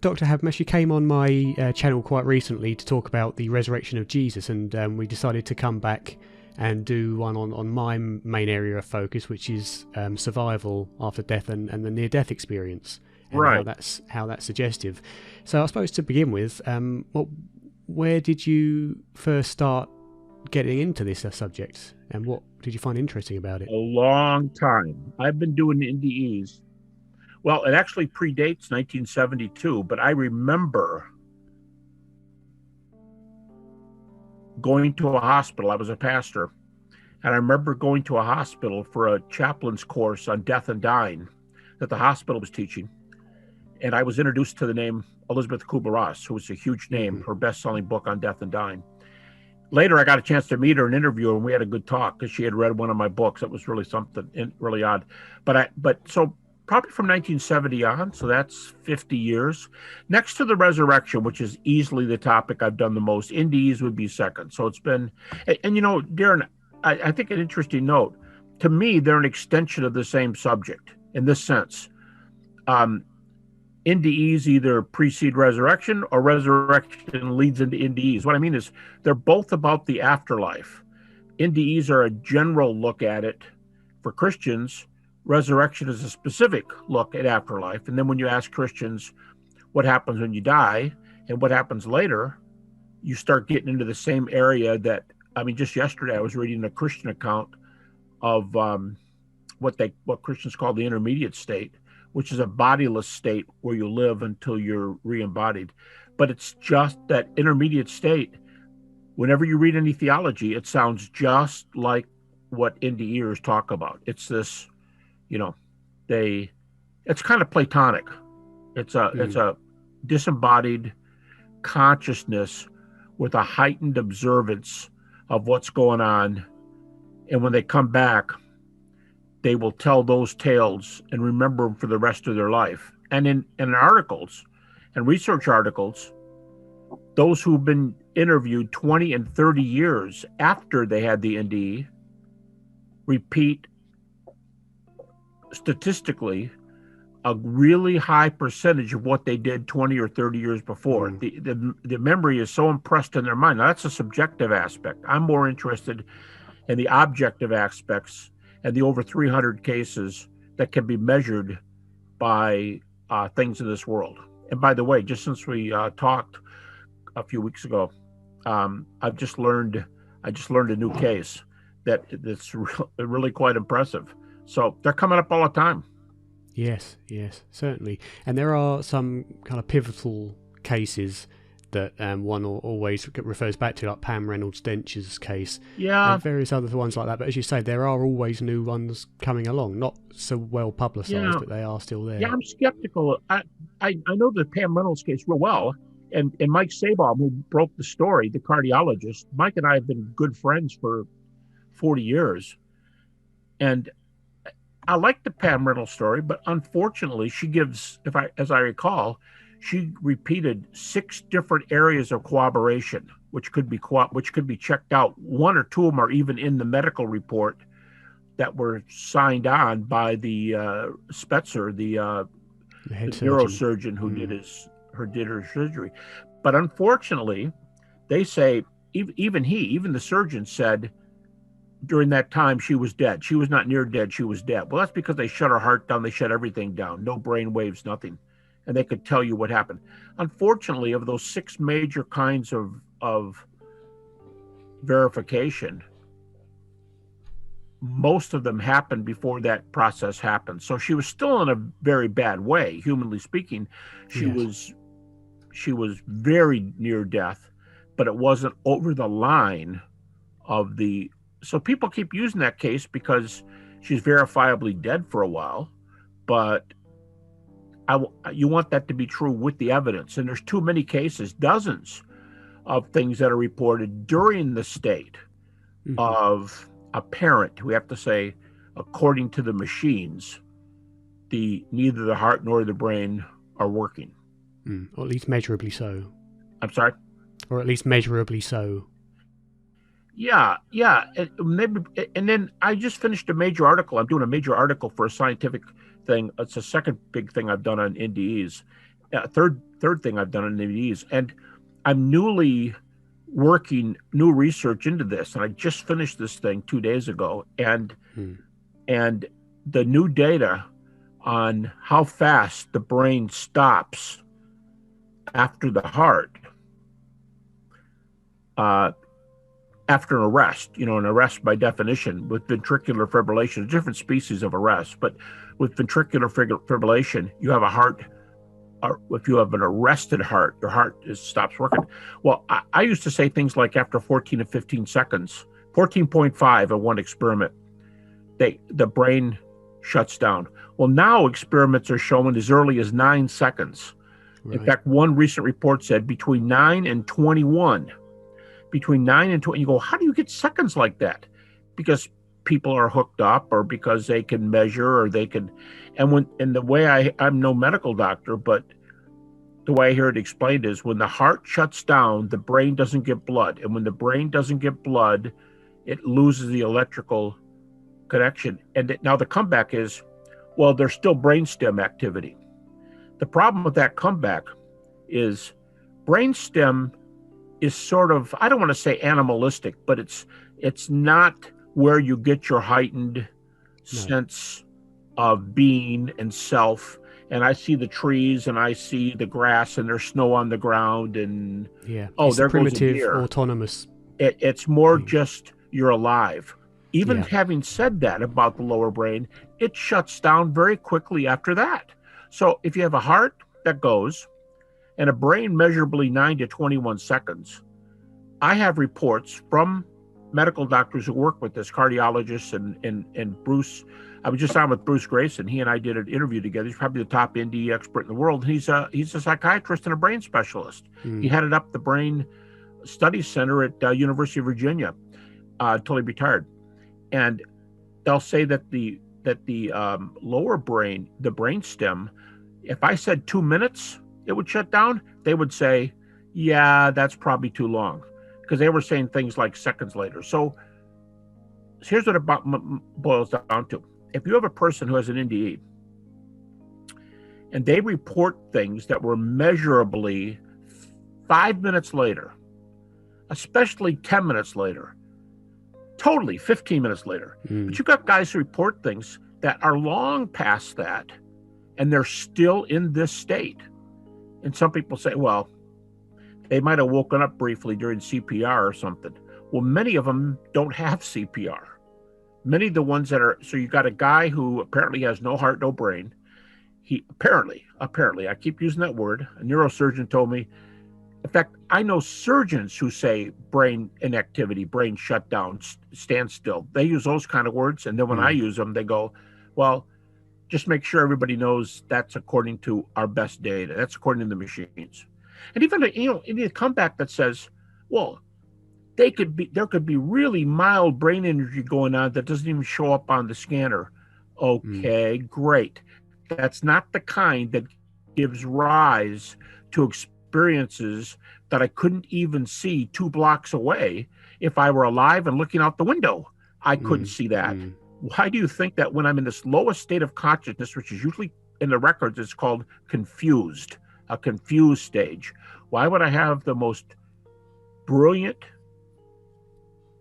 Dr. Habermas, you came on my channel quite recently to talk about the resurrection of Jesus, and we decided to come back and do one on my main area of focus, which is survival after death and the near-death experience, and Right. how that's suggestive. So I suppose to begin with, where did you first start getting into this subject, and what did you find interesting about it? A long time. I've been doing NDEs. Well, it actually predates 1972, but I remember going to a hospital. I was a pastor, and I remember going to a hospital for a chaplain's course on death and dying that the hospital was teaching. And I was introduced to the name Elizabeth Kubler-Ross, who was a huge name, her best-selling book on death and dying. Later, I got a chance to meet her and interview her, and we had a good talk because she had read one of my books. That was really something really odd. So probably from 1970 on, so that's 50 years. Next to the resurrection, which is easily the topic I've done the most, NDEs would be second. So it's been, and you know, Darren, I think an interesting note, to me, they're an extension of the same subject in this sense. NDEs either precede resurrection or resurrection leads into NDEs. What I mean is they're both about the afterlife. NDEs are a general look at it for Christians. Resurrection is a specific look at afterlife. And then when you ask Christians what happens when you die and what happens later, you start getting into the same area that, I mean, just yesterday I was reading a Christian account of what Christians call the intermediate state, which is a bodiless state where you live until you're re-embodied. But it's just that intermediate state. Whenever you read any theology, it sounds just like what NDEers talk about. It's this, you know, it's kind of Platonic. It's a disembodied consciousness with a heightened observance of what's going on. And when they come back, they will tell those tales and remember them for the rest of their life. And in articles and research articles, those who've been interviewed 20 and 30 years after they had the NDE repeat statistically a really high percentage of what they did 20 or 30 years before. The memory is so impressed in their mind. Now, that's a subjective aspect. I'm more interested in the objective aspects and the over 300 cases that can be measured by things in this world. And by the way, just since we talked a few weeks ago, I just learned a new case that's really quite impressive. So they're coming up all the time. Yes, certainly. And there are some kind of pivotal cases that one always refers back to, like Pam Reynolds-Dench's case, and various other ones like that. But as you say, there are always new ones coming along, not so well publicised, but they are still there. Yeah, I'm skeptical. I know the Pam Reynolds case real well, and Mike Sabom, who broke the story, the cardiologist. Mike and I have been good friends for 40 years, and I like the Pam Reynolds story, but unfortunately, she gives, as I recall, she repeated 6 different areas of corroboration, which could be checked out. 1 or 2 of them are even in the medical report that were signed on by the Spetzer, the neurosurgeon who did her surgery. But unfortunately, they say even the surgeon said during that time she was dead. She was not near dead. She was dead. Well, that's because they shut her heart down. They shut everything down. No brain waves, nothing. And they could tell you what happened. Unfortunately, of those 6 major kinds of verification, most of them happened before that process happened. So she was still in a very bad way, humanly speaking. She was very near death, but it wasn't over the line of the. So people keep using that case because she's verifiably dead for a while, but you want that to be true with the evidence. And there's too many cases, dozens of things that are reported during the state of a parent, we have to say, according to the machines, neither the heart nor the brain are working. Or at least measurably so. I'm sorry? Or at least measurably so. Yeah. And then I just finished a major article. I'm doing a major article for a scientific thing. It's the second big thing I've done on NDEs. third thing I've done on NDEs, and I'm working new research into this, and I just finished this thing 2 days ago, and the new data on how fast the brain stops after the heart, after an arrest. An arrest by definition with ventricular fibrillation, different species of arrest, but with ventricular fibrillation, you have a heart. If you have an arrested heart, your heart stops working. Well, I used to say things like after 14 to 15 seconds, 14.5 in one experiment, the brain shuts down. Well, now experiments are showing as early as 9 seconds. Right. In fact, one recent report said between 9 and 21. Between 9 and 20, you go, how do you get seconds like that? Because people are hooked up, or because they can measure, or they can, and the way I'm no medical doctor, but the way I hear it explained is when the heart shuts down, the brain doesn't get blood. And when the brain doesn't get blood, it loses the electrical connection. And now the comeback is, well, there's still brainstem activity. The problem with that comeback is brainstem is sort of, I don't want to say animalistic, but it's not where you get your heightened sense of being and self. And I see the trees and I see the grass and there's snow on the ground, and there primitive, goes a deer. Autonomous. It's more just you're alive. Even having said that about the lower brain, it shuts down very quickly after that. So if you have a heart that goes and a brain measurably 9 to 21 seconds, I have reports from medical doctors who work with this, cardiologists and Bruce. I was just on with Bruce Grayson. He and I did an interview together. He's probably the top NDE expert in the world. He's a psychiatrist and a brain specialist. He headed up the brain study center at University of Virginia until he retired. And they'll say that the lower brain, the brainstem, if I said 2 minutes, it would shut down. They would say, yeah, that's probably too long, because they were saying things like seconds later. So here's what it boils down to. If you have a person who has an NDE and they report things that were measurably 5 minutes later, especially 10 minutes later, totally 15 minutes later, but you've got guys who report things that are long past that and they're still in this state. And some people say, well, they might have woken up briefly during CPR or something. Well, many of them don't have CPR. Many of the ones that are, so you got a guy who apparently has no heart, no brain. He apparently, I keep using that word. A neurosurgeon told me, in fact, I know surgeons who say brain inactivity, brain shutdown, stand still. They use those kind of words. And then when I use them, they go, well, just make sure everybody knows that's according to our best data. That's according to the machines. And even, in a comeback that says, well, there could be really mild brain energy going on that doesn't even show up on the scanner. Okay, great. That's not the kind that gives rise to experiences that I couldn't even see 2 blocks away. If I were alive and looking out the window, I couldn't see that. Why do you think that when I'm in this lowest state of consciousness, which is usually in the records, it's called confused, a confused stage? Why would I have the most brilliant,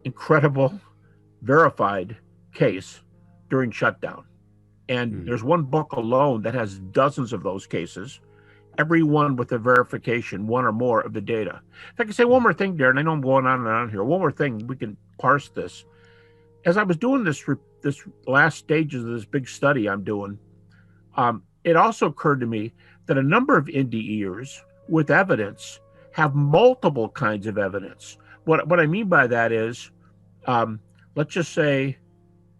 incredible, verified case during shutdown? And there's one book alone that has dozens of those cases, every one with a verification, one or more of the data. If I can say one more thing, Darren, I know I'm going on and on here. One more thing, we can parse this. As I was doing this last stages of this big study I'm doing, it also occurred to me that a number of NDEers with evidence have multiple kinds of evidence. What I mean by that is, let's just say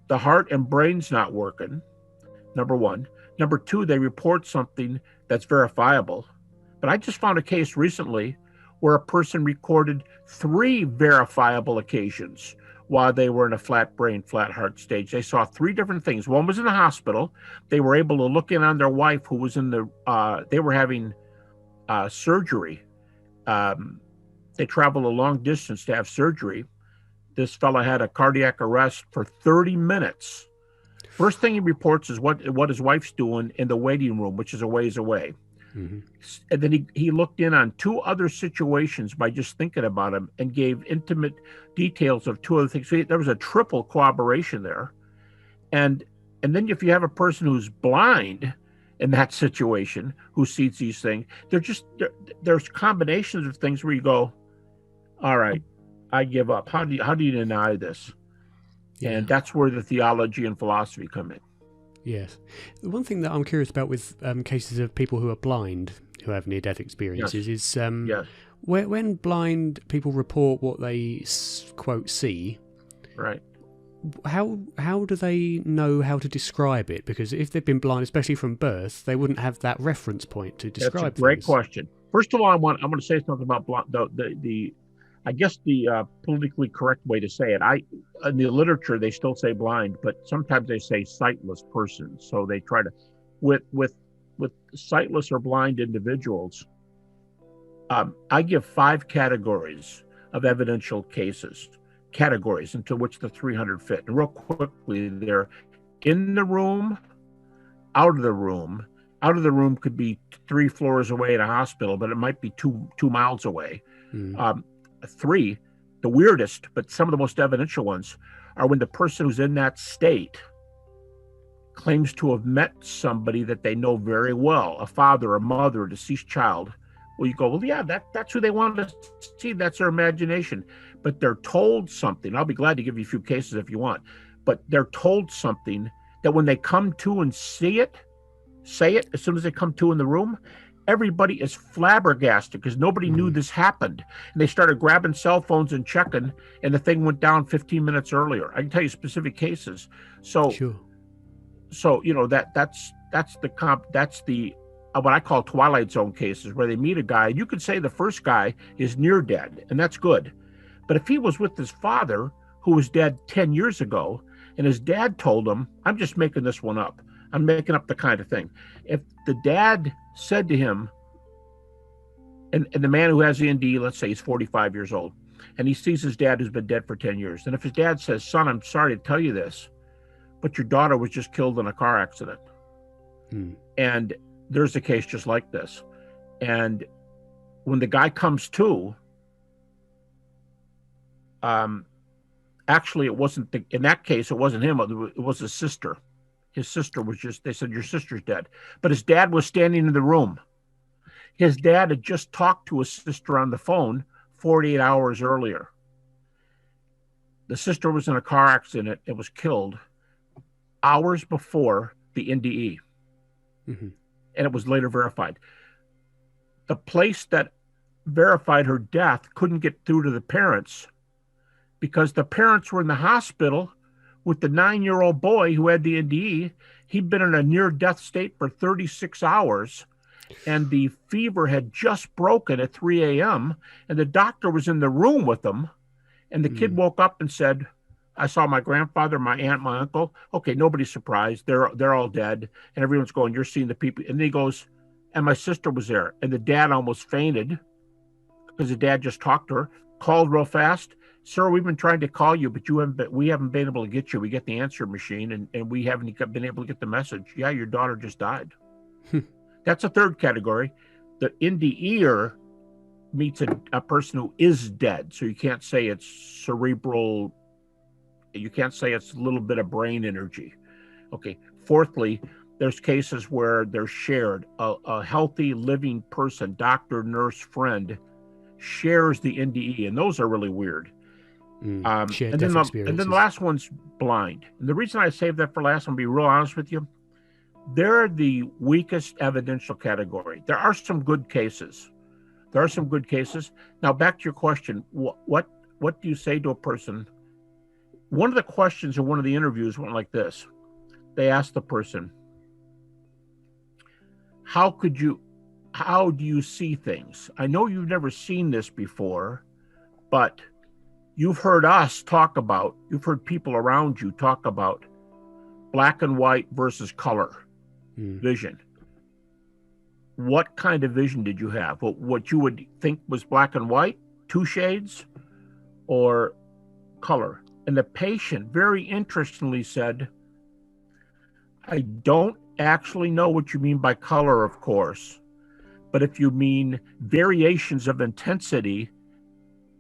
the heart and brain's not working, number one. Number two, they report something that's verifiable. But I just found a case recently where a person recorded 3 verifiable occasions while they were in a flat brain, flat heart stage. They saw 3 different things. One was in the hospital. They were able to look in on their wife who was they were having surgery. They traveled a long distance to have surgery. This fella had a cardiac arrest for 30 minutes. First thing he reports is what his wife's doing in the waiting room, which is a ways away. Mm-hmm. And then he looked in on 2 other situations by just thinking about them and gave intimate details of 2 other things. So there was a triple corroboration there. And then if you have a person who's blind in that situation who sees these things, there's combinations of things where you go, all right, I give up. How do you deny this? Yeah. And that's where the theology and philosophy come in. Yes. The one thing that I'm curious about with cases of people who are blind, who have near-death experiences, is when blind people report what they, quote, see, right? How do they know how to describe it? Because if they've been blind, especially from birth, they wouldn't have that reference point to describe things. That's a great question. First of all, I'm going to say something about I guess the politically correct way to say it. In the literature they still say blind, but sometimes they say sightless person. So they try to, with sightless or blind individuals, I give 5 categories of evidential categories into which the 300 fit. And real quickly, they're in the room, out of the room. Out of the room could be 3 floors away at a hospital, but it might be 2 miles away. 3, the weirdest, but some of the most evidential ones, are when the person who's in that state claims to have met somebody that they know very well, a father, a mother, a deceased child. Well, you go, well, yeah, that's who they want to see. That's their imagination. But they're told something. I'll be glad to give you a few cases if you want. But they're told something that when they come to and say it, as soon as they come to in the room, everybody is flabbergasted because nobody knew this happened. And they started grabbing cell phones and checking, and the thing went down 15 minutes earlier. I can tell you specific cases. So, sure. So that's the what I call Twilight Zone cases, where they meet a guy, and you could say the first guy is near dead, and that's good. But if he was with his father, who was dead 10 years ago, and his dad told him, I'm just making this one up. I'm making up the kind of thing. If the dad said to him, and the man who has the ND, let's say he's 45 years old, and he sees his dad who's been dead for 10 years. And if his dad says, son, I'm sorry to tell you this, but your daughter was just killed in a car accident. And there's a case just like this. And when the guy comes to, actually, it wasn't, in that case, it wasn't him, it was his sister. His sister was they said, your sister's dead. But his dad was standing in the room. His dad had just talked to his sister on the phone 48 hours earlier. The sister was in a car accident and was killed hours before the NDE. And it was later verified. The place that verified her death couldn't get through to the parents because the parents were in the hospital with the 9-year-old boy who had the NDE. He'd been in a near-death state for 36 hours, and the fever had just broken at 3 a.m., and the doctor was in the room with him, and the kid woke up and said, I saw my grandfather, my aunt, my uncle. Okay, nobody's surprised. They're all dead, and everyone's going, you're seeing the people. And then he goes, and my sister was there, and the dad almost fainted because the dad just talked to her, called real fast. Sir, we've been trying to call you, but we haven't been able to get you. We get the answer machine, and we haven't been able to get the message. Yeah, your daughter just died. That's a third category. The NDEer meets a person who is dead. So you can't say it's cerebral. You can't say it's a little bit of brain energy. Okay. Fourthly, there's cases where they're shared. A healthy living person, doctor, nurse, friend, shares the NDE, and those are really weird. And then the last one's blind. And the reason I saved that for last, I'm going to be real honest with you, they're the weakest evidential category. There are some good cases. Now, back to your question, what do you say to a person? One of the questions in one of the interviews went like this. They asked the person, how do you see things? I know you've never seen this before, but you've heard people around you talk about black and white versus color vision. What kind of vision did you have? What you would think was black and white, 2 shades, or color? And the patient very interestingly said, I don't actually know what you mean by color, of course, But if you mean variations of intensity,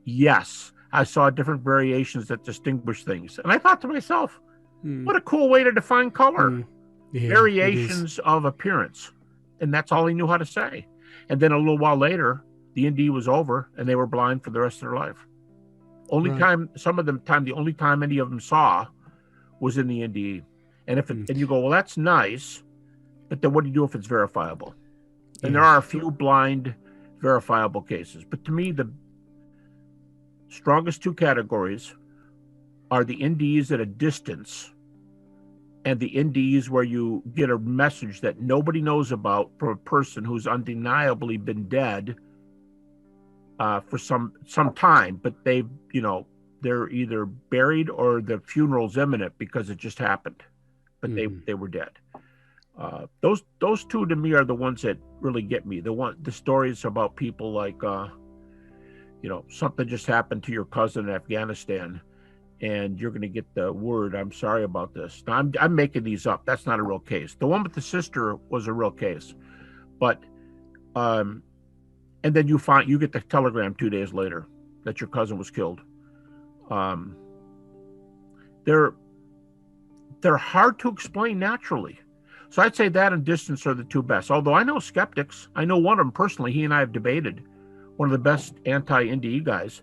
yes, I saw different variations that distinguish things. And I thought to myself, what a cool way to define color. Yeah, variations of appearance. And that's all he knew how to say. And then a little while later, the NDE was over and they were blind for the rest of their life. The only time any of them saw was in the NDE. And and you go, well, that's nice, but then what do you do if it's verifiable? And there are a few blind verifiable cases. But to me, the strongest two categories are the NDEs at a distance and the NDEs where you get a message that nobody knows about from a person who's undeniably been dead for some time, but they're either buried or the funeral's imminent because it just happened, but they were dead. Those two to me are the ones that really get me. The stories about people like something just happened to your cousin in Afghanistan, and you're going to get the word, "I'm sorry about this." Now I'm making these up. That's not a real case. The one with the sister was a real case, but and then you get the telegram 2 days later that your cousin was killed. They're hard to explain naturally. So I'd say that and distance are the two best. Although I know skeptics. I know one of them personally. He and I have debated. One of the best anti-NDE guys.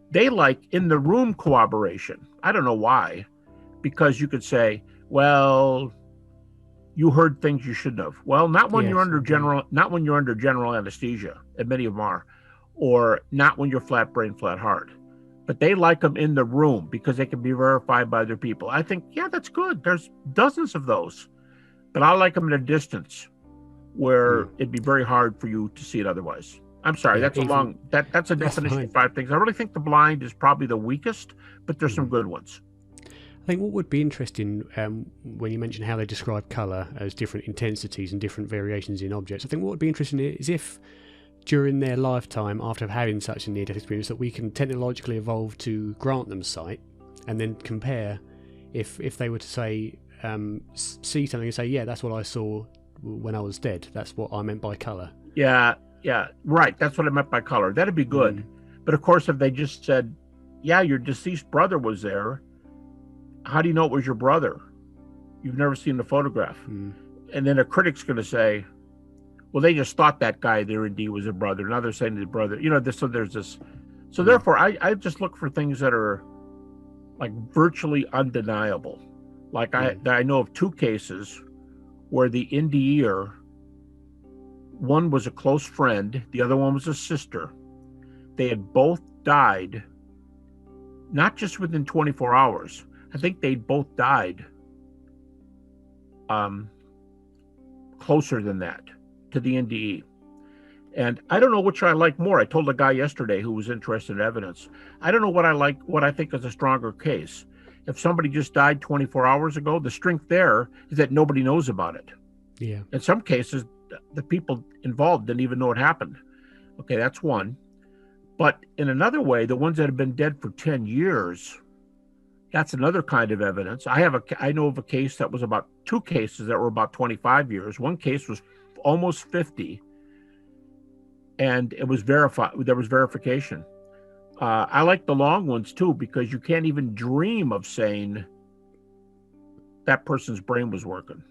They like in the room corroboration. I don't know why, because you could say, well, you heard things you shouldn't have. Well, not when you're under general anesthesia, and many of them are, or not when you're flat brain, flat heart. But they like them in the room because they can be verified by other people. I think, that's good. There's dozens of those, but I like them at a distance where it'd be very hard for you to see it otherwise. I'm sorry, that's a definition of 5 things. I really think the blind is probably the weakest, but there's some good ones. I think what would be interesting when you mention how they describe colour as different intensities and different variations in objects, I think what would be interesting is if during their lifetime, after having such a near-death experience, that we can technologically evolve to grant them sight and then compare if they were to say, see something and say, yeah, that's what I saw when I was dead. That's what I meant by colour. Yeah, right. That's what I meant by color. That'd be good. But of course, if they just said, yeah, your deceased brother was there, how do you know it was your brother? You've never seen the photograph. And then a critic's going to say, well, they just thought that guy there indeed was a brother. Now they're saying his brother. So there's this. So therefore, I just look for things that are like virtually undeniable. Like I know of 2 cases where the NDEer, one was a close friend, the other one was a sister. They had both died, not just within 24 hours. I think they both died closer than that to the NDE. And I don't know which I like more. I told a guy yesterday who was interested in evidence, I don't know what I think is a stronger case. If somebody just died 24 hours ago, the strength there is that nobody knows about it. Yeah. In some cases, the people involved didn't even know it happened. Okay, that's one. But in another way, the ones that have been dead for 10 years, that's another kind of evidence. I know of a case that was about 2 cases that were about 25 years. One case was almost 50, and it was verified. There was verification. I like the long ones too, because you can't even dream of saying that person's brain was working.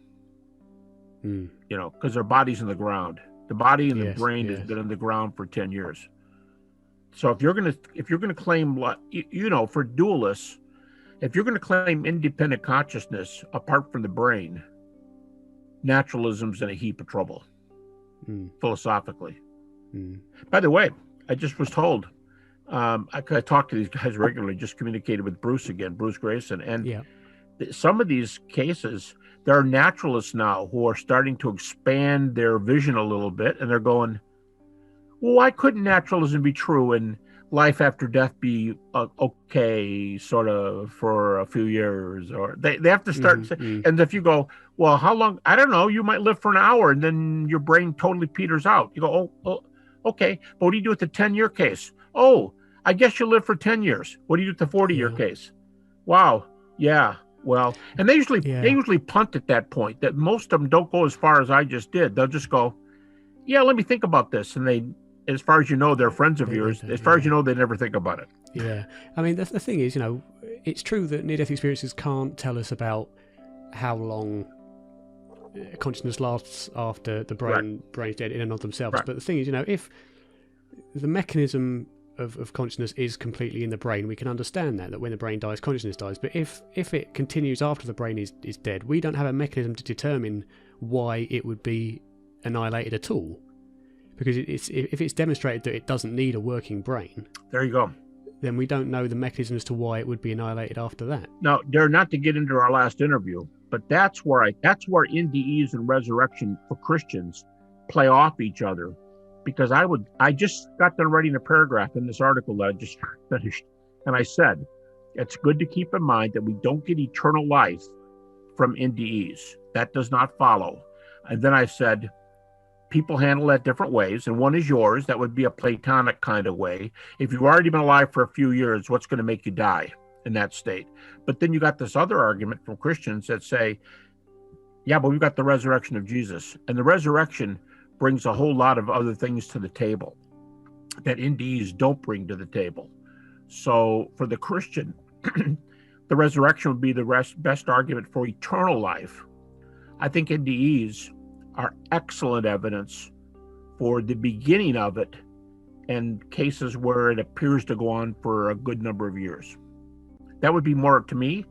Because their body's in the ground. The body and the brain has been in the ground for 10 years. So if you're gonna claim, for dualists, if you're gonna claim independent consciousness apart from the brain, naturalism's in a heap of trouble, philosophically. By the way, I just was told, I talk to these guys regularly, just communicated with Bruce Grayson, and some of these cases, there are naturalists now who are starting to expand their vision a little bit, and they're going, well, why couldn't naturalism be true and life after death be okay, sort of, for a few years? Or they have to start, and if you go, well, how long? I don't know, you might live for an hour and then your brain totally peters out. You go, oh okay, but what do you do with the 10-year case? Oh, I guess you live for 10 years. What do you do with the 40-year case? Wow, yeah. Well, and they usually punt at that point. That most of them don't go as far as I just did. They'll just go, yeah, let me think about this. And they, as far as you know, they're friends of yours. As far as you know, they never think about it. Yeah. I mean, the thing is, it's true that near-death experiences can't tell us about how long consciousness lasts after the brain's dead in and of themselves. Right. But the thing is, if the mechanism of consciousness is completely in the brain, we can understand that when the brain dies, consciousness dies. But if it continues after the brain is dead, we don't have a mechanism to determine why it would be annihilated at all. Because if it's demonstrated that it doesn't need a working brain, there you go, then we don't know the mechanism as to why it would be annihilated after that. Now, dare not to get into our last interview, but that's where NDEs and resurrection for Christians play off each other. Because I just got done writing a paragraph in this article that I just finished, and I said, it's good to keep in mind that we don't get eternal life from NDEs. That does not follow. And then I said, people handle that different ways, and one is yours. That would be a Platonic kind of way. If you've already been alive for a few years, what's going to make you die in that state? But then you got this other argument from Christians that say, yeah, but we've got the resurrection of Jesus, and the resurrection brings a whole lot of other things to the table that NDEs don't bring to the table. So for the Christian, the resurrection would be the best argument for eternal life. I think NDEs are excellent evidence for the beginning of it and cases where it appears to go on for a good number of years. That would be more, to me,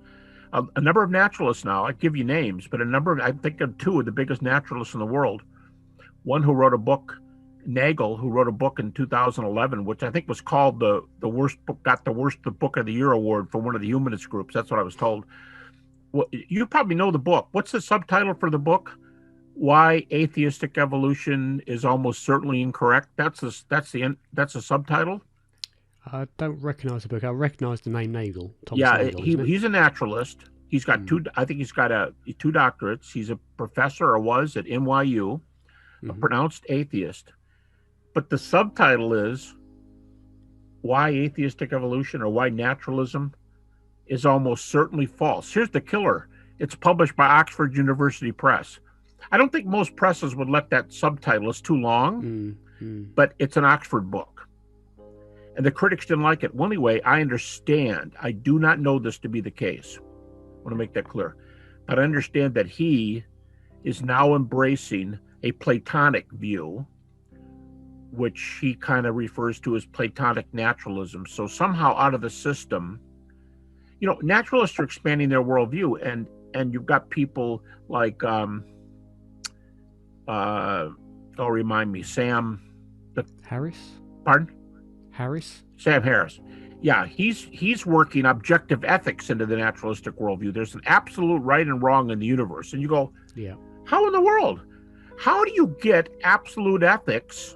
a number of naturalists now. I give you names, but I think of two of the biggest naturalists in the world. One who wrote a book, Nagel, who wrote a book in 2011, which I think was called the worst book, got the worst book of the year award for one of the humanist groups. That's what I was told. Well, you probably know the book. What's the subtitle for the book? Why Atheistic Evolution is Almost Certainly Incorrect. That's a subtitle. I don't recognize the book. I recognize the name Nagel. He's a naturalist. He's got I think he's got two doctorates. He's a professor, or was at NYU. A pronounced atheist. But the subtitle is Why Atheistic Evolution, or Why Naturalism is Almost Certainly False. Here's the killer. It's published by Oxford University Press. I don't think most presses would let that subtitle. It's too long, but it's an Oxford book. And the critics didn't like it. Well, anyway, I understand. I do not know this to be the case. I want to make that clear. But I understand that he is now embracing a Platonic view, which he kind of refers to as Platonic naturalism. So somehow out of the system, naturalists are expanding their worldview, and you've got people like, remind me, Sam Harris? Pardon? Harris? Sam Harris. Yeah, he's working objective ethics into the naturalistic worldview. There's an absolute right and wrong in the universe. And you go, yeah, how in the world? How do you get absolute ethics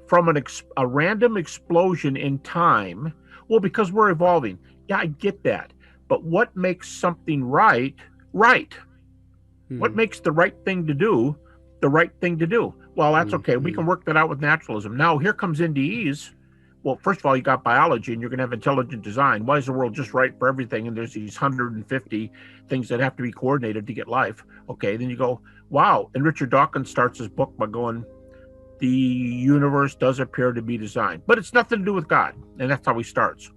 from a random explosion in time? Well, because we're evolving. Yeah, I get that. But what makes something right? What makes the right thing to do the right thing to do? Well, that's okay. We can work that out with naturalism. Now, here comes NDEs. Well, first of all, you got biology, and you're going to have intelligent design. Why is the world just right for everything? And there's these 150 things that have to be coordinated to get life. Okay, then you go, wow. And Richard Dawkins starts his book by going, the universe does appear to be designed, but it's nothing to do with God. And that's how he starts.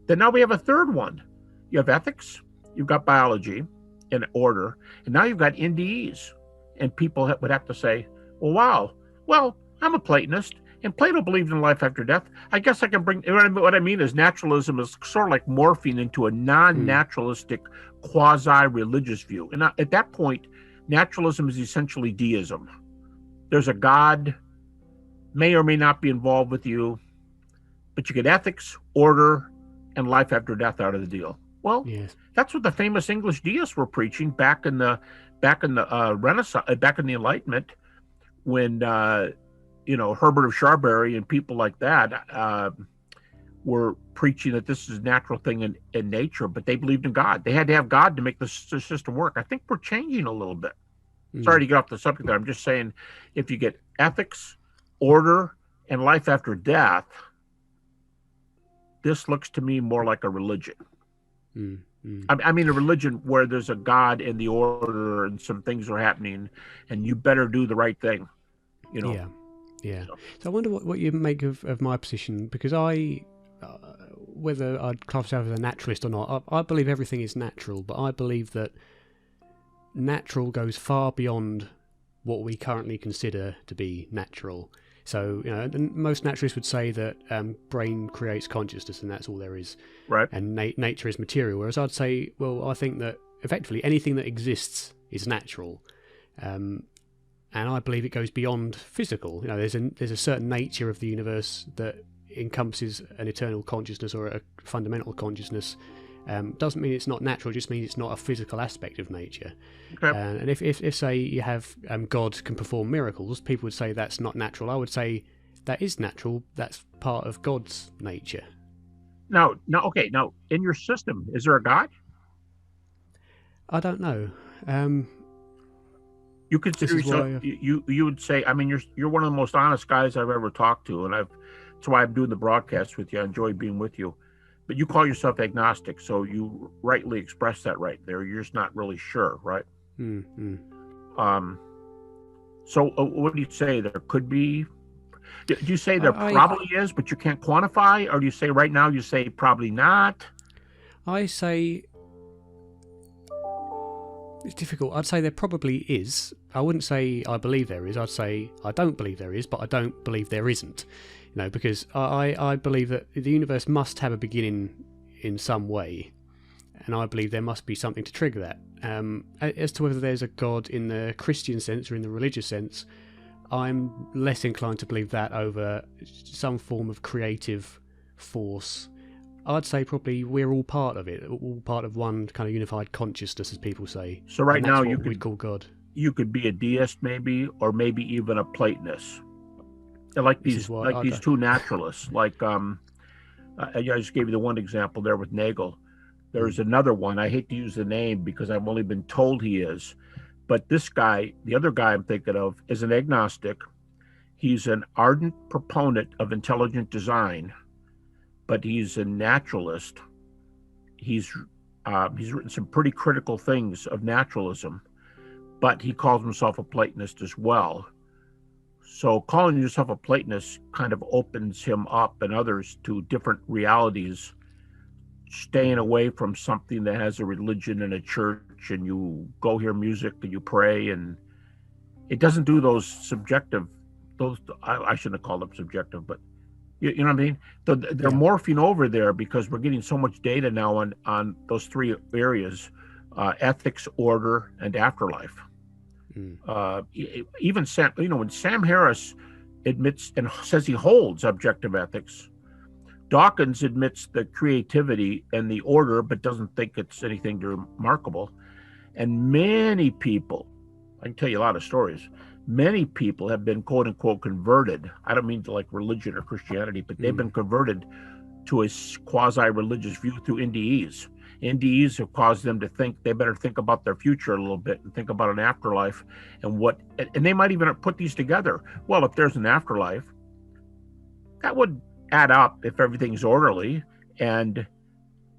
Then now we have a third one. You have ethics, you've got biology and order, and now you've got NDEs. And people would have to say, well, wow, well, I'm a Platonist, and Plato believed in life after death. I guess I can bring, what I mean is naturalism is sort of like morphing into a non-naturalistic quasi-religious view. And at that point, naturalism is essentially deism. There's a God, may or may not be involved with you, but you get ethics, order, and life after death out of the deal. Well, yes. That's what the famous English deists were preaching back in the Renaissance, back in the Enlightenment, when Herbert of Cherbury and people like that were preaching that this is a natural thing in nature, but they believed in God. They had to have God to make the system work. I think we're changing a little bit. Sorry to get off the subject there. I'm just saying, if you get ethics, order, and life after death, this looks to me more like a religion. I mean, a religion where there's a God and the order and some things are happening, and you better do the right thing. Yeah. Yeah. So I wonder what you make of my position, because whether I'd class myself as a naturalist or not, I believe everything is natural, but I believe that natural goes far beyond what we currently consider to be natural. So, most naturalists would say that brain creates consciousness and that's all there is. Right. And nature is material. Whereas I'd say, well, I think that effectively anything that exists is natural. And I believe it goes beyond physical. There's a certain nature of the universe that encompasses an eternal consciousness or a fundamental consciousness. Doesn't mean it's not natural, just means it's not a physical aspect of nature. Okay. And if say you have God can perform miracles, people would say that's not natural. I would say that is natural. That's part of God's nature. Now, in your system, is there a God? I don't know. You consider yourself, you would say, I mean, you're one of the most honest guys I've ever talked to, and that's why I'm doing the broadcast with you. I enjoy being with you. But you call yourself agnostic, so you rightly express that right there. You're just not really sure, right? Mm-hmm. So what do you say? There could be... Do you say there probably is, but you can't quantify? Or do you say right now, you say probably not? I say... It's difficult. I'd say there probably is. I wouldn't say I believe there is. I'd say I don't believe there is, but I don't believe there isn't. Because I believe that the universe must have a beginning in some way, and I believe there must be something to trigger that. As to whether there's a God in the Christian sense or in the religious sense, I'm less inclined to believe that over some form of creative force. I'd say probably we're all part of it, all part of one kind of unified consciousness, as people say. So right now we'd call God. You could be a deist maybe, or maybe even a Platonist. Like these two naturalists. Like I just gave you the one example there with Nagel. There's another one. I hate to use the name because I've only been told he is. But this guy, the other guy I'm thinking of, is an agnostic. He's an ardent proponent of intelligent design, but he's a naturalist. He's written some pretty critical things of naturalism, but he calls himself a Platonist as well. So calling yourself a Platonist kind of opens him up and others to different realities, staying away from something that has a religion and a church, and you go hear music and you pray, and it doesn't do those subjective, I shouldn't have called them subjective, but you know what I mean? They're morphing over there because we're getting so much data now on those three areas, ethics, order, and afterlife. Even Sam, when Sam Harris admits and says he holds objective ethics, Dawkins admits the creativity and the order, but doesn't think it's anything remarkable. And many people, I can tell you a lot of stories, many people have been quote unquote converted. I don't mean to like religion or Christianity, but they've been converted to a quasi-religious view through NDEs. NDEs have caused them to think they better think about their future a little bit and think about an afterlife and they might even put these together. Well, if there's an afterlife, that would add up if everything's orderly, and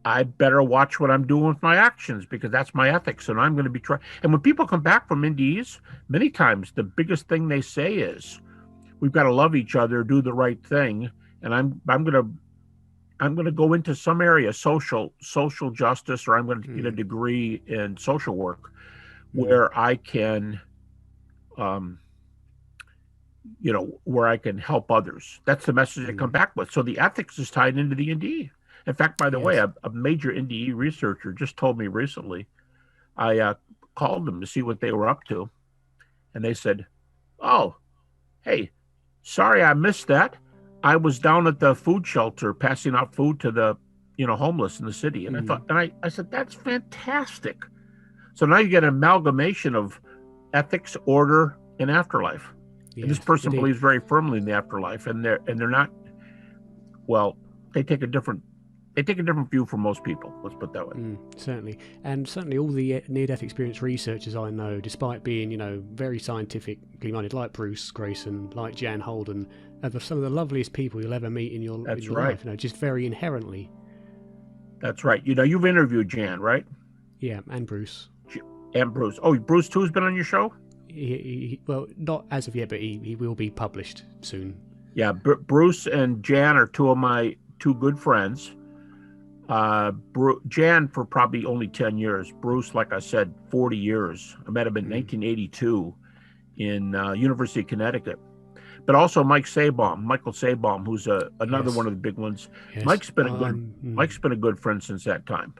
I better watch what I'm doing with my actions because that's my ethics, and I'm going to be trying. And when people come back from NDEs, many times the biggest thing they say is, "We've got to love each other, do the right thing," and I'm going to go into some area, social justice, or I'm going to get a degree in social work, where I can, where I can help others. That's the message they come back with. So the ethics is tied into the NDE. In fact, by the way, a major NDE researcher just told me recently, I called them to see what they were up to, and they said, "Oh, hey, sorry I missed that. I was down at the food shelter passing out food to the, homeless in the city." And I thought, and I said, that's fantastic. So now you get an amalgamation of ethics, order, and afterlife. Yes, and this person believes very firmly in the afterlife, and they're not. Well, they take a different view from most people. Let's put it that way. Certainly, and certainly all the near-death experience researchers I know, despite being very scientifically minded, like Bruce Grayson, like Jan Holden, are some of the loveliest people you'll ever meet in your life. Just very inherently. That's right. You've interviewed Jan, right? Yeah, and Bruce. And Bruce. Oh, Bruce too has been on your show? Well, not as of yet, but he will be published soon. Yeah, Bruce and Jan are two of my two good friends. Jan for probably only 10 years. Bruce, like I said, 40 years. I met him in 1982 in University of Connecticut. But also Michael Sabom, who's another one of the big ones. Yes. Mike's been a good friend since that time.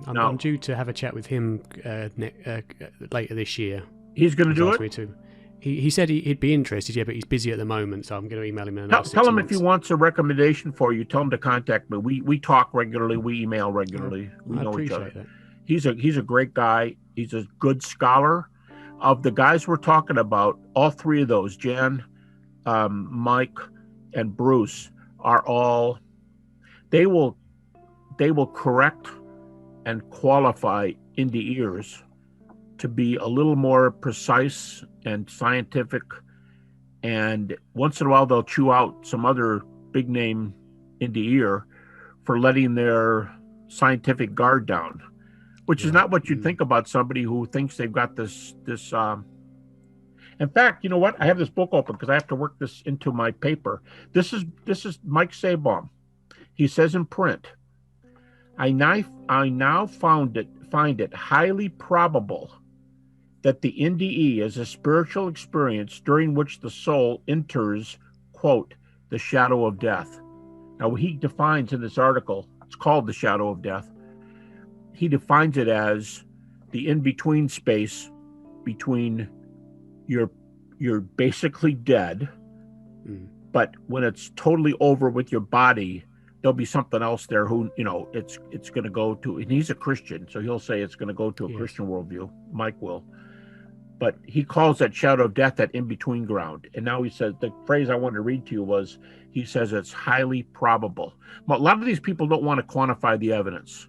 I'm due to have a chat with him later this year. He's going to do it? He said he'd be interested, but he's busy at the moment, so I'm going to email him in another 6 months. Tell him if he wants a recommendation for you, tell him to contact me. We talk regularly, we email regularly. We know each other. That. He's a great guy. He's a good scholar. Of the guys we're talking about, all three of those, Jan, Mike, and Bruce, are all, they will correct and qualify NDEers to be a little more precise and scientific, and once in a while they'll chew out some other big name NDEer for letting their scientific guard down, which is not what you'd think about somebody who thinks they've got this. In fact, you know what? I have this book open because I have to work this into my paper. This is Mike Sabom. He says in print, I now find it highly probable that the NDE is a spiritual experience during which the soul enters, quote, the shadow of death. Now, he defines in this article, it's called the shadow of death. He defines it as the in-between space between you're basically dead, but when it's totally over with your body, there'll be something else there who, it's going to go to, and he's a Christian, so he'll say it's going to go to a Christian worldview. Mike will. But he calls that shadow of death that in-between ground. And now he says, the phrase I wanted to read to you was, he says it's highly probable. But a lot of these people don't want to quantify the evidence.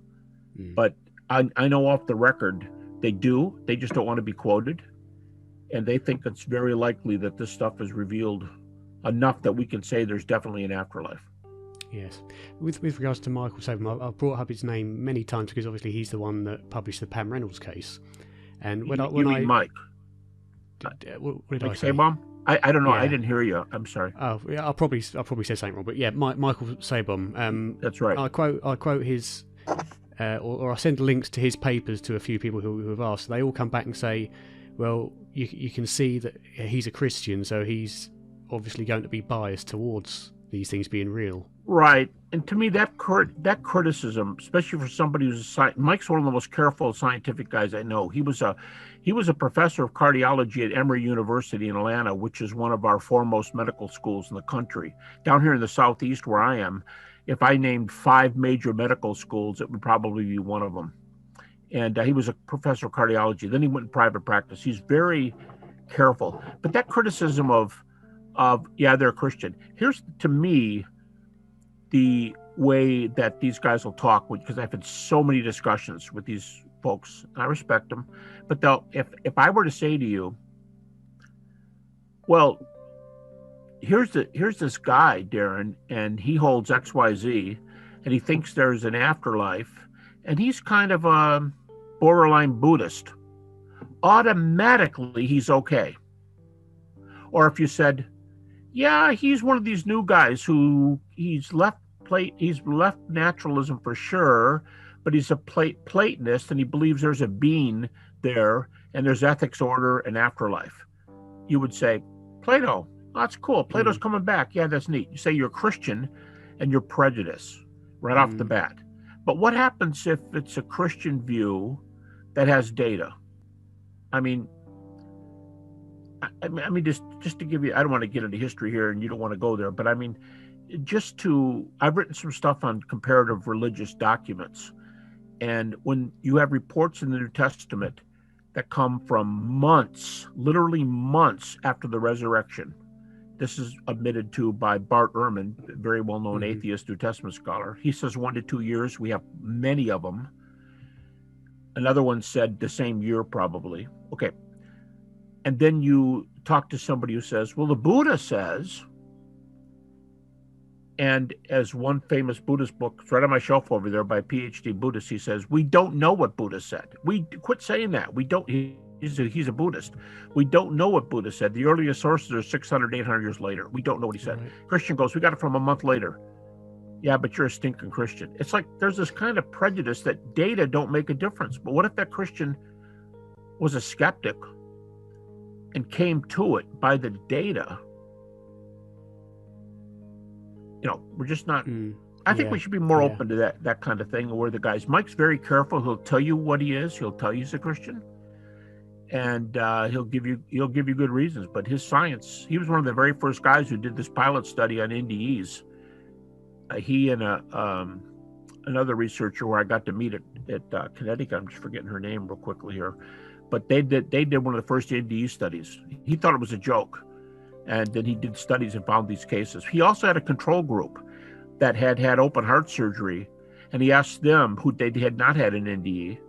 But I know off the record, they do. They just don't want to be quoted. And they think it's very likely that this stuff is revealed enough that we can say there's definitely an afterlife. Yes. With regards to Michael Sabom, I've brought up his name many times because obviously he's the one that published the Pam Reynolds case. And when I Mike? What did I say? Sabom? I don't know. Yeah. I didn't hear you. I'm sorry. Oh, yeah. I'll probably say something wrong, but yeah, Michael Sabom. That's right. I quote his, or I send links to his papers to a few people who have asked. They all come back and say, well, you can see that he's a Christian, so he's obviously going to be biased towards these things being real. Right. And to me, that criticism, especially for somebody who's Mike's one of the most careful scientific guys I know. He was a professor of cardiology at Emory University in Atlanta, which is one of our foremost medical schools in the country. Down here in the Southeast where I am, if I named 5 major medical schools, it would probably be one of them. And he was a professor of cardiology. Then he went in private practice. He's very careful. But that criticism of they're a Christian. Here's, to me, the way that these guys will talk, because I've had so many discussions with these folks, and I respect them, but if I were to say to you, well, here's this guy, Darren, and he holds XYZ, and he thinks there's an afterlife, and he's kind of a borderline Buddhist, automatically he's okay. Or if you said, yeah, he's one of these new guys who he's left naturalism for sure, but he's a Platonist and he believes there's a being there and there's ethics, order, and afterlife. You would say, Plato, that's cool. Plato's coming back. Yeah, that's neat. You say you're Christian and you're prejudiced right off the bat. But what happens if it's a Christian view that has data? I mean, just to give you, I don't want to get into history here and you don't want to go there, but I mean, I've written some stuff on comparative religious documents. And when you have reports in the New Testament that come from months, literally months after the resurrection, this is admitted to by Bart Ehrman, very well-known atheist New Testament scholar. He says 1 to 2 years. We have many of them. Another one said the same year, probably. Okay. And then you talk to somebody who says, well, the Buddha says, and as one famous Buddhist book, it's right on my shelf over there by a PhD Buddhist, he says, we don't know what Buddha said. We quit saying that. We don't. He He's a Buddhist. We don't know what Buddha said. The earliest sources are 600, 800 years later. We don't know what he said. Right. Christian goes, we got it from a month later. Yeah, but you're a stinking Christian. It's like there's this kind of prejudice that data don't make a difference. But what if that Christian was a skeptic and came to it by the data? We're just not. I think we should be more open to that kind of thing, where the guy's, Mike's very careful. He'll tell you what he is. He'll tell you he's a Christian, and he'll give you good reasons. But his science, he was one of the very first guys who did this pilot study on NDEs. He and another researcher where I got to meet at Connecticut. I'm just forgetting her name real quickly here, but they did one of the first NDE studies. He thought it was a joke, and then he did studies and found these cases. He also had a control group that had open heart surgery, and he asked them who they had not had an NDE,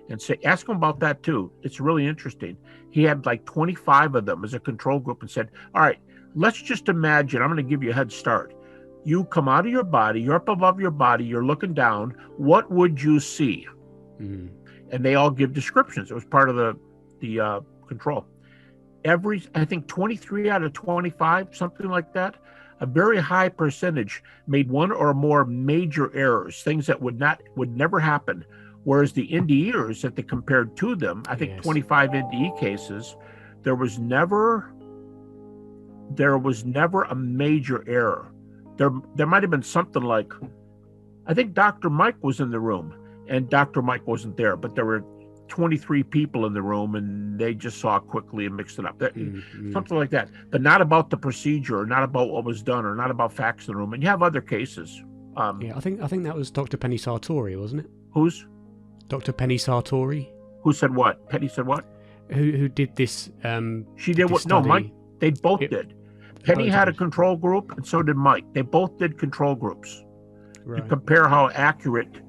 and ask them about that too. It's really interesting. He had like 25 of them as a control group and said, all right, let's just imagine, I'm going to give you a head start. You come out of your body, you're up above your body, you're looking down. What would you see? Mm-hmm. And they all give descriptions. It was part of the control. I think 23 out of 25, something like that, a very high percentage made one or more major errors, things that would never happen. Whereas the NDEers that they compared to them, I think 25 NDE cases, there was never a major error. There might have been something like, I think Dr. Mike was in the room and Dr. Mike wasn't there, but there were 23 people in the room and they just saw it quickly and mixed it up. Something like that, but not about the procedure, or not about what was done, or not about facts in the room. And you have other cases. I think that was Dr. Penny Sartori, wasn't it? Who's? Dr. Penny Sartori. Who said what? Penny said what? Who did this? She did what? No, Mike. They both did. Penny had a control group, and so did Mike. They both did control groups to compare how accurate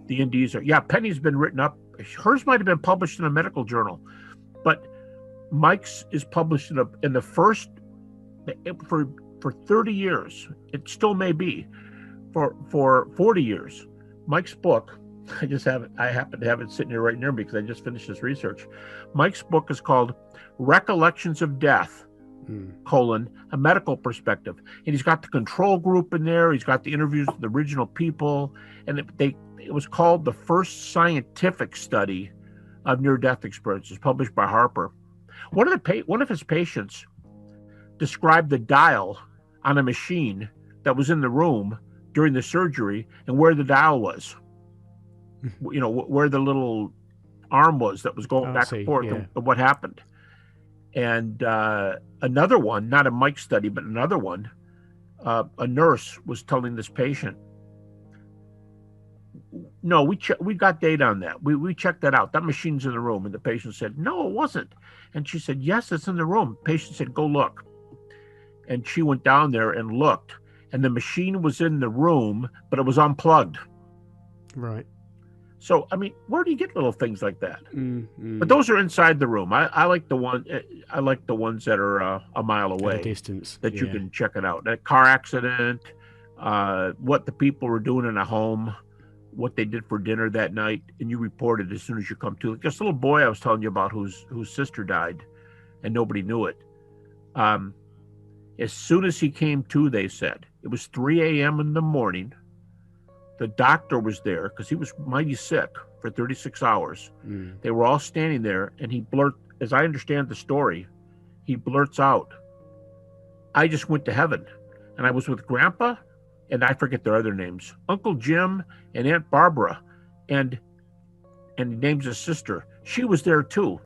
the NDEs are. Yeah, Penny's been written up. Hers might have been published in a medical journal, but Mike's is published in the first for 30 years. It still may be for 40 years. Mike's book, I happen to have it sitting here right near me because I just finished this research. Mike's book is called Recollections of Death, a medical perspective. And he's got the control group in there. He's got the interviews with the original people. And it was called the first scientific study of near-death experiences, published by Harper. One of his patients described the dial on a machine that was in the room during the surgery and where the dial was. Where the little arm was that was going back and forth, and what happened. And another one, not a Mike study, but another one, a nurse was telling this patient, no, we got data on that. We checked that out. That machine's in the room. And the patient said, no, it wasn't. And she said, yes, it's in the room. Patient said, go look. And she went down there and looked, and the machine was in the room, but it was unplugged. Right. So, I mean, where do you get little things like that? But those are inside the room. I like the ones that are a mile away, at a distance, that you can check it out. A car accident, what the people were doing in a home, what they did for dinner that night, and you report it as soon as you come to. Just a little boy I was telling you about whose sister died, and nobody knew it. As soon as he came to, they said it was 3 a.m. in the morning. The doctor was there because he was mighty sick for 36 hours. They were all standing there, and as I understand the story, he blurts out, I just went to heaven, and I was with Grandpa, and I forget their other names, Uncle Jim and Aunt Barbara, and he names his sister. She was there too.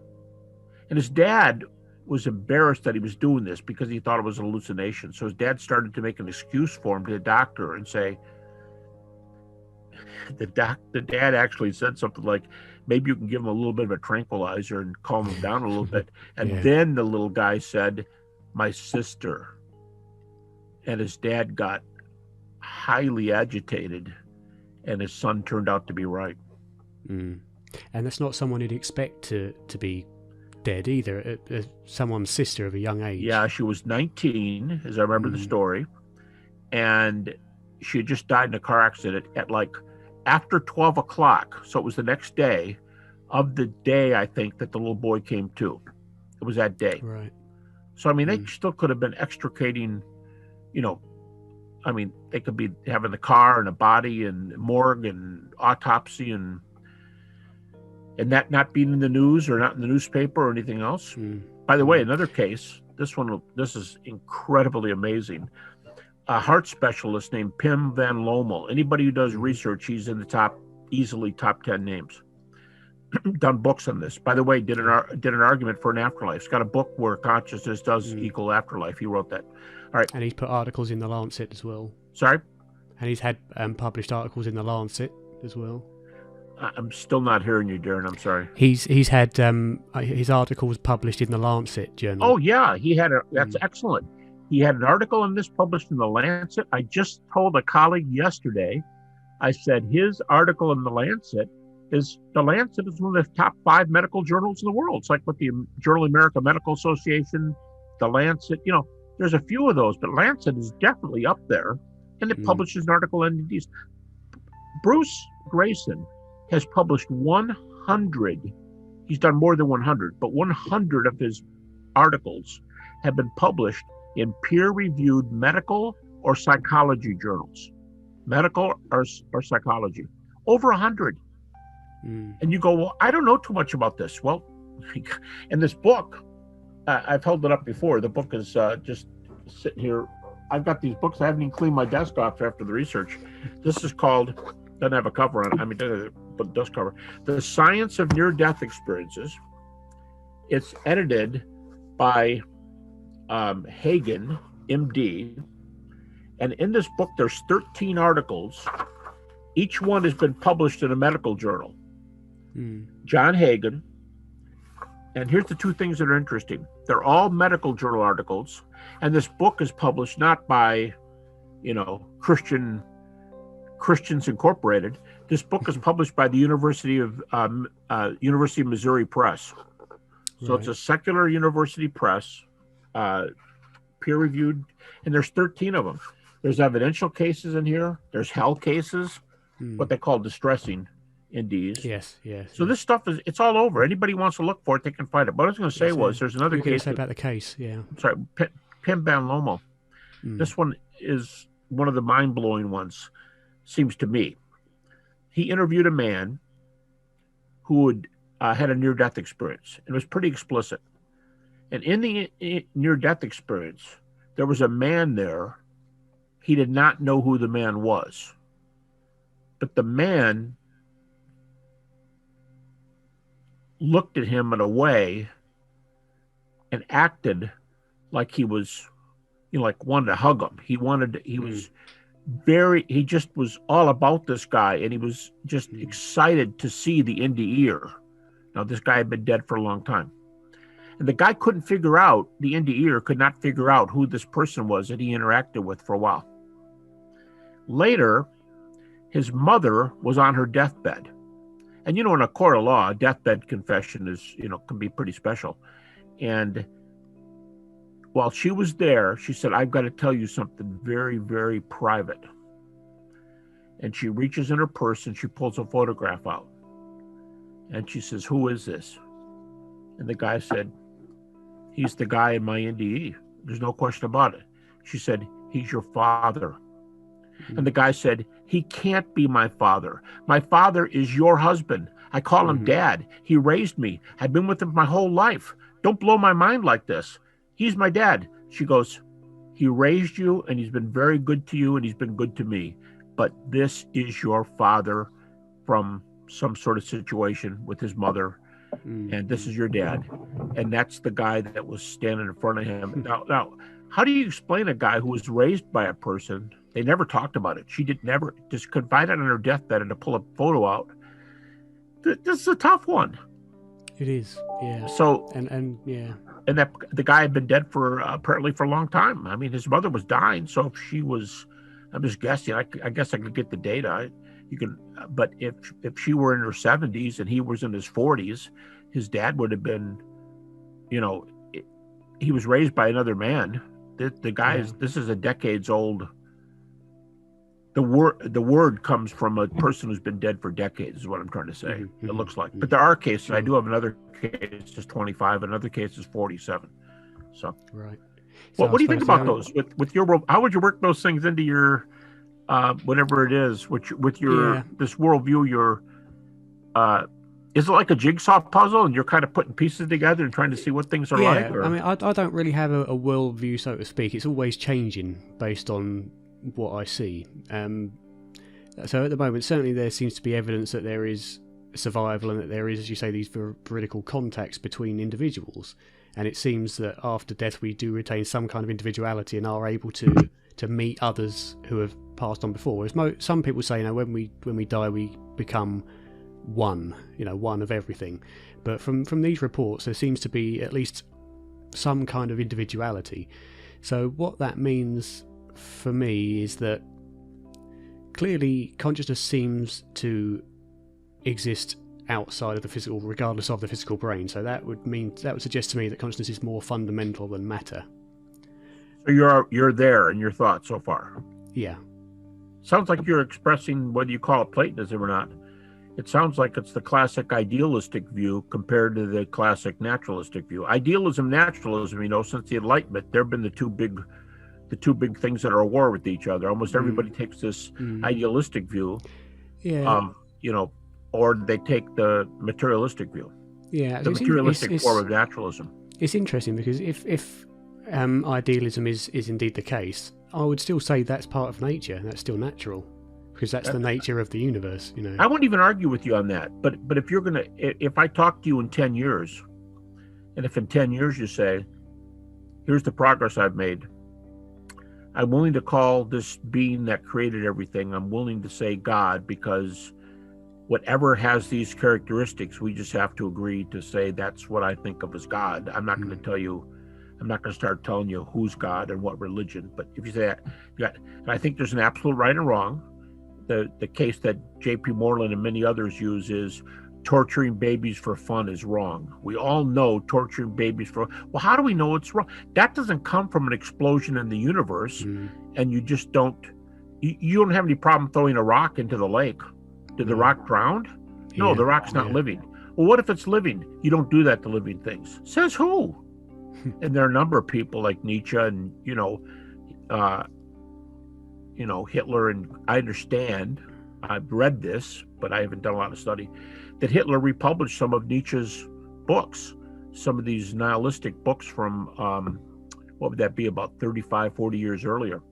And his dad was embarrassed that he was doing this because he thought it was a hallucination. So his dad started to make an excuse for him to the doctor and say, the dad actually said something like, maybe you can give him a little bit of a tranquilizer and calm him down a little bit. And then the little guy said, my sister. And his dad got highly agitated, and his son turned out to be right. And that's not someone you'd expect to be dead either. Someone's sister of a young age. Yeah, she was 19, as I remember the story, and she had just died in a car accident at after 12 o'clock. So it was the next day. of the day, I think, that the little boy came to. It was that day. Right. So, I mean, they still could have been extricating, I mean, they could be having the car and a body and morgue and autopsy and that not being in the news or not in the newspaper or anything else. By the way, another case, this is incredibly amazing. A heart specialist named Pim van Lommel. Anybody who does research, he's in the easily top 10 names. Done books on this. By the way, did an argument for an afterlife. He's got a book where consciousness does equal afterlife. He wrote that. All right. And he's put articles in the Lancet as well. Sorry? And he's had published articles in the Lancet as well. I'm still not hearing you, Darren. I'm sorry. He's had his articles published in the Lancet journal. Oh yeah, that's excellent. He had an article on this published in the Lancet. I just told a colleague yesterday. I said his article in the Lancet is one of the top 5 medical journals in the world. It's like with the Journal of American Medical Association, the Lancet. There's a few of those, but Lancet is definitely up there, and it publishes an article on NDEs. Bruce Grayson has published 100. He's done more than 100, but 100 of his articles have been published in peer-reviewed medical or psychology journals. Medical or psychology. Over 100. And you go, well, I don't know too much about this. Well, in this book, I've held it up before. The book is just sitting here. I've got these books. I haven't even cleaned my desk off after the research. This is called, doesn't have a cover on it. I mean, but it does cover The Science of Near-Death Experiences. It's edited by Hagen, MD. And in this book, there's 13 articles. Each one has been published in a medical journal. John Hagen. And here's the 2 things that are interesting. They're all medical journal articles. And this book is published not by, Christians Incorporated. This book is published by the University of Missouri Press. So It's a secular university press, peer-reviewed, and there's 13 of them. There's evidential cases in here. There's hell cases, what they call distressing NDEs. Yes. So this stuff it's all over. Anybody wants to look for it, they can find it. What I was going to say was there's another case. Say about the case, yeah. Sorry, Pim van Lommel. This one is one of the mind-blowing ones, seems to me. He interviewed a man who had a near-death experience. It was pretty explicit. And in the near-death experience, there was a man there. He did not know who the man was. But the man looked at him in a way and acted like he was, like wanted to hug him. He just was all about this guy, and he was just excited to see the NDEer. Now, this guy had been dead for a long time. And the guy could not figure out who this person was that he interacted with for a while. Later, his mother was on her deathbed. And, in a court of law, a deathbed confession is, can be pretty special. And while she was there, she said, I've got to tell you something very, very private. And she reaches in her purse and she pulls a photograph out. And she says, who is this? And the guy said, he's the guy in my NDE. There's no question about it. She said, he's your father. And the guy said, he can't be my father. My father is your husband. I call him Dad. He raised me. I've been with him my whole life. Don't blow my mind like this. He's my dad. She goes, he raised you and he's been very good to you and he's been good to me. But this is your father from some sort of situation with his mother. And this is your dad. And that's the guy that was standing in front of him. Now, how do you explain a guy who was raised by a person? They never talked about it. She never just confided on her deathbed and to pull a photo out. This is a tough one. It is, yeah. So and yeah, and that the guy had been dead for apparently for a long time. I mean, his mother was dying, so if she was, I'm just guessing. I guess I could get the data. But if she were in her 70s and he was in his 40s, his dad would have been, he was raised by another man. The guy is. This is a decades old the word comes from a person who's been dead for decades, is what I'm trying to say. Mm-hmm. It looks like. But there are cases. I do have another case is 25, another case is 47. So right. Well, what do you think about those with your world? How would you work those things into your whatever it is with your this worldview? Your is it like a jigsaw puzzle, and you're kind of putting pieces together and trying to see what things are like? Or? I mean, I don't really have a worldview, so to speak. It's always changing based on what I see. So at the moment, certainly there seems to be evidence that there is survival and that there is, as you say, these veridical contacts between individuals. And it seems that after death we do retain some kind of individuality and are able to meet others who have passed on before. Whereas some people say, when we die we become one, one of everything. But from these reports there seems to be at least some kind of individuality. So what that means for me is that clearly consciousness seems to exist outside of the physical, regardless of the physical brain. So that would suggest to me that consciousness is more fundamental than matter. So you're there in your thoughts so far. Yeah. Sounds like you're expressing whether you call it Platonism or not. It sounds like it's the classic idealistic view compared to the classic naturalistic view. Idealism, naturalism, since the Enlightenment, there have been the two big things that are at war with each other. Almost everybody takes this idealistic view. Yeah. Or they take the materialistic view. Yeah, the materialistic form of naturalism. It's interesting because if idealism is indeed the case, I would still say that's part of nature. That's still natural, because that's the nature of the universe. I wouldn't even argue with you on that. But if I talk to you in 10 years, and if in 10 years you say, "Here's the progress I've made," I'm willing to call this being that created everything, I'm willing to say God, because whatever has these characteristics, we just have to agree to say that's what I think of as God. I'm not going to tell you, I'm not going to start telling you who's God and what religion. But if you say that, and I think there's an absolute right and wrong. The case that J.P. Moreland and many others use is torturing babies for fun is wrong. We all know torturing babies well, how do we know it's wrong? That doesn't come from an explosion in the universe, and you just don't have any problem throwing a rock into the lake. Did the rock drown? No, the rock's not living. Well, what if it's living? You don't do that to living things. Says who? And there are a number of people like Nietzsche and Hitler, and I understand, I've read this, but I haven't done a lot of study, that Hitler republished some of Nietzsche's books, some of these nihilistic books from, what would that be, about 35, 40 years earlier,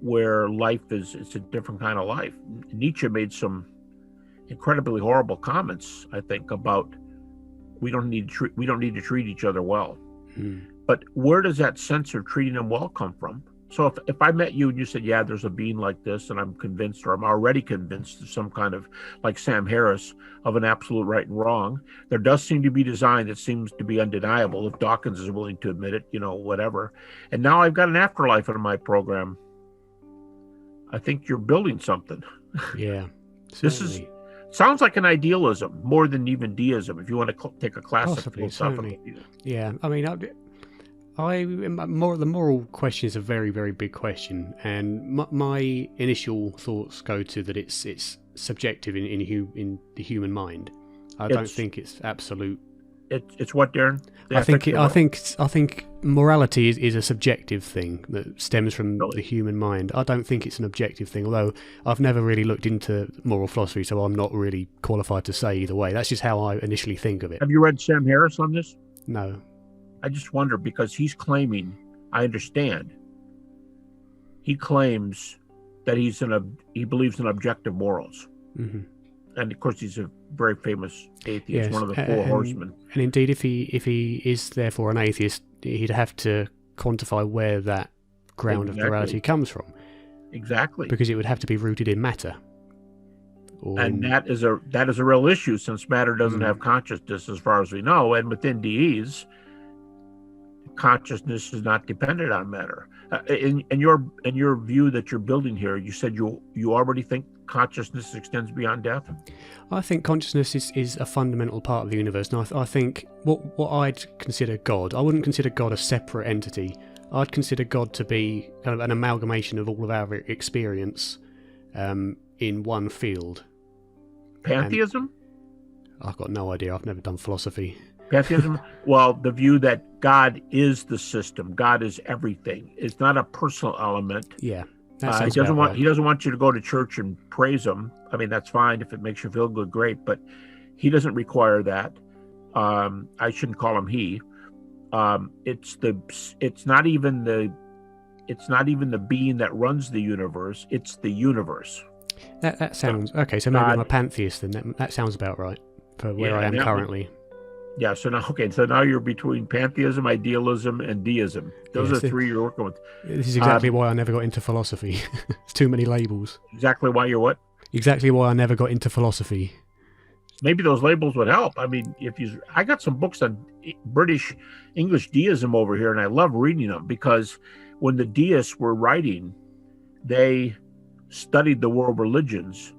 where life it's a different kind of life. Nietzsche made some incredibly horrible comments, I think, about we don't need to treat each other well. But where does that sense of treating them well come from? So if I met you and you said, yeah, there's a being like this, and I'm convinced, or I'm already convinced of some kind of, like Sam Harris, of an absolute right and wrong, there does seem to be design that seems to be undeniable, if Dawkins is willing to admit it, whatever. And now I've got an afterlife in my program. I think you're building something. Yeah. This sounds like an idealism more than even deism, if you want to take a classic philosophical view. Yeah, I mean, the moral question is a very, very big question, and my initial thoughts go to that it's subjective in the human mind. I don't think it's absolute. It's what, Darren? I think morality is a subjective thing that stems from the human mind. I don't think it's an objective thing, although I've never really looked into moral philosophy, so I'm not really qualified to say either way. That's just how I initially think of it. Have you read Sam Harris on this? No. I just wonder, because he's claiming, I understand, he claims that he believes in objective morals. Mm-hmm. And of course, he's a very famous atheist, one of the four horsemen. And indeed, if he is therefore an atheist, he'd have to quantify where that ground of morality comes from. Exactly. Because it would have to be rooted in matter. And that is a real issue, since matter doesn't have consciousness as far as we know. And within DEs, consciousness is not dependent on matter. In your view that you're building here, you said you already think consciousness extends beyond death? I think consciousness is a fundamental part of the universe, and I think what I'd consider God, I wouldn't consider God a separate entity. I'd consider God to be kind of an amalgamation of all of our experience in one field. Pantheism? And I've got no idea. I've never done philosophy. Pantheism? Well, the view that God is the system. God is everything. It's not a personal element. Yeah. He doesn't want you to go to church and praise him. I mean, that's fine if it makes you feel good, great. But he doesn't require that. I shouldn't call him he. It's not even the being that runs the universe. It's the universe. That sounds okay. So maybe I'm a pantheist then. That sounds about right for where I am currently. Yeah. So now you're between pantheism, idealism, and deism. Those are three you're working with. This is exactly why I never got into philosophy. It's too many labels. Exactly why you're what? Exactly why I never got into philosophy. Maybe those labels would help. I mean, I got some books on British English deism over here, and I love reading them because when the deists were writing, they studied the world religions,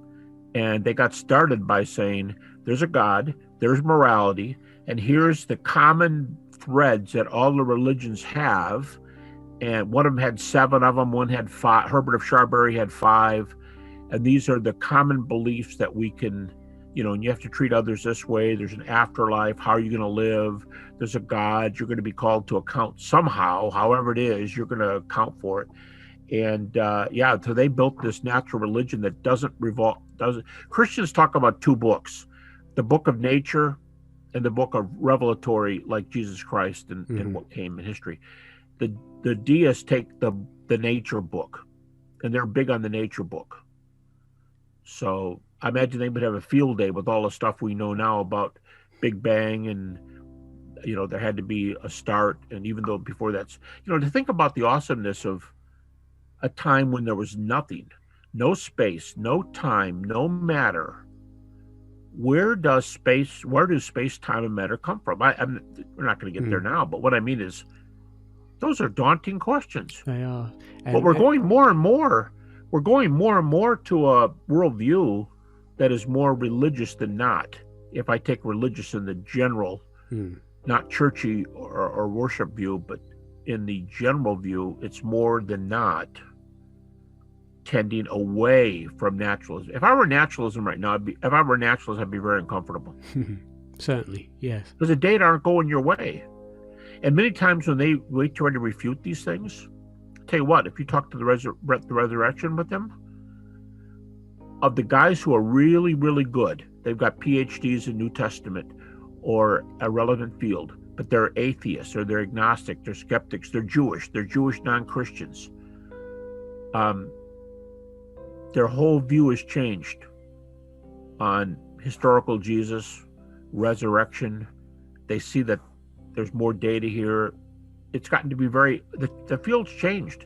and they got started by saying, there's a God, there's morality, and here's the common threads that all the religions have. And one of them had 7 of them, one had 5. Herbert of Cherbury had 5. And these are the common beliefs that we can, and you have to treat others this way. There's an afterlife. How are you going to live? There's a God. You're going to be called to account somehow, however it is, you're going to account for it. And so they built this natural religion that doesn't. Christians talk about 2 books, the book of nature and the book of revelatory, like Jesus Christ and what came in history. The deists take the nature book, and they're big on the nature book. So I imagine they would have a field day with all the stuff we know now about Big Bang, and there had to be a start. And even though before that's, to think about the awesomeness of a time when there was nothing, no space, no time, no matter. Where do space, time, and matter come from? We're not going to get there now, but what I mean is, those are daunting questions. They are. But we're going more and more. We're going more and more to a worldview that is more religious than not. If I take religious in the general, not churchy or worship view, but in the general view, it's more than not tending away from naturalism. If I were naturalism right now, I'd be very uncomfortable. Certainly, yes. Because the data aren't going your way. And many times when they try to refute these things, tell you what, if you talk to the resurrection with them, of the guys who are really, really good, they've got PhDs in New Testament or a relevant field, but they're atheists or they're agnostic, they're skeptics, they're Jewish non-Christians. Their whole view has changed on historical Jesus, resurrection. They see that there's more data here. It's gotten to be the field's changed.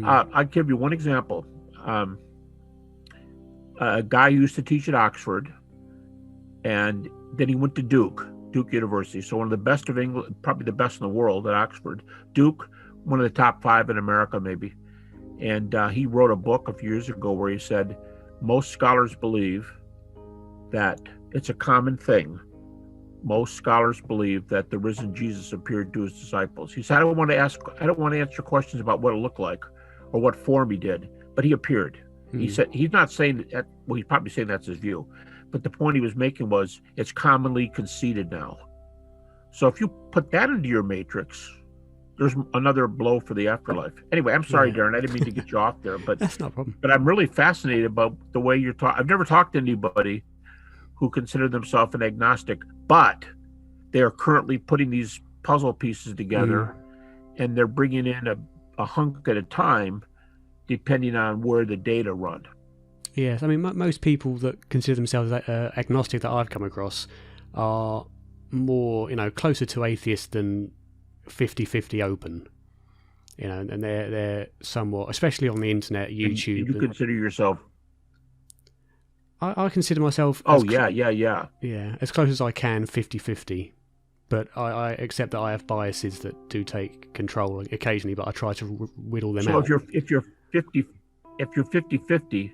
I'll give you one example. A guy who used to teach at Oxford, and then he went to Duke University. So one of the best of England, probably the best in the world at Oxford. Duke, one of the top 5 in America, maybe. And he wrote a book a few years ago where he said, most scholars believe that it's a common thing. Most scholars believe that the risen Jesus appeared to his disciples. He said, I don't want to answer questions about what it looked like or what form he did, but he appeared. He said, he's not saying that, well, he's probably saying that's his view, but the point he was making was it's commonly conceded now. So if you put that into your matrix, there's another blow for the afterlife. Anyway, I'm sorry, Darren, I didn't mean to get you off there, but that's no problem. But I'm really fascinated about the way you're talking. I've never talked to anybody who considered themselves an agnostic, but they are currently putting these puzzle pieces together, and they're bringing in a hunk at a time, depending on where the data run. Yes, I mean, most people that consider themselves agnostic that I've come across are more, closer to atheist than 50-50 open. And they're somewhat, especially on the internet, YouTube. You consider yourself? I consider myself... Yeah, as close as I can, 50-50. But I accept that I have biases that do take control occasionally, but I try to whittle them out. So if you're 50-50,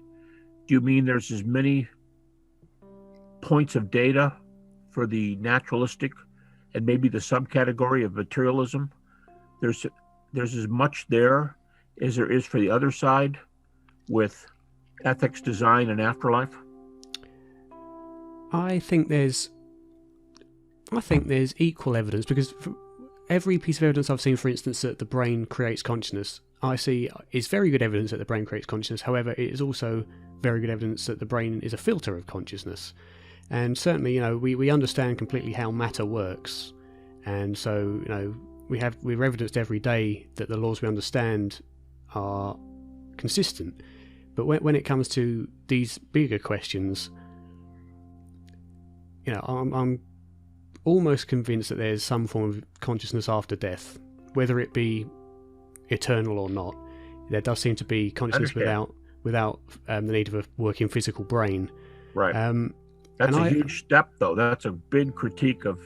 do you mean there's as many points of data for the naturalistic and maybe the subcategory of materialism? there's as much there as there is for the other side with ethics, design, and afterlife? I think there's equal evidence, because for every piece of evidence I've seen, for instance, that the brain creates consciousness, I see is very good evidence that the brain creates consciousness. However, it is also very good evidence that the brain is a filter of consciousness. And certainly, we understand completely how matter works. And so, we're evidenced every day that the laws we understand are consistent. But when it comes to these bigger questions, I'm almost convinced that there's some form of consciousness after death, whether it be eternal or not. There does seem to be consciousness without the need of a working physical brain. Right. That's a huge step, though. That's a big critique of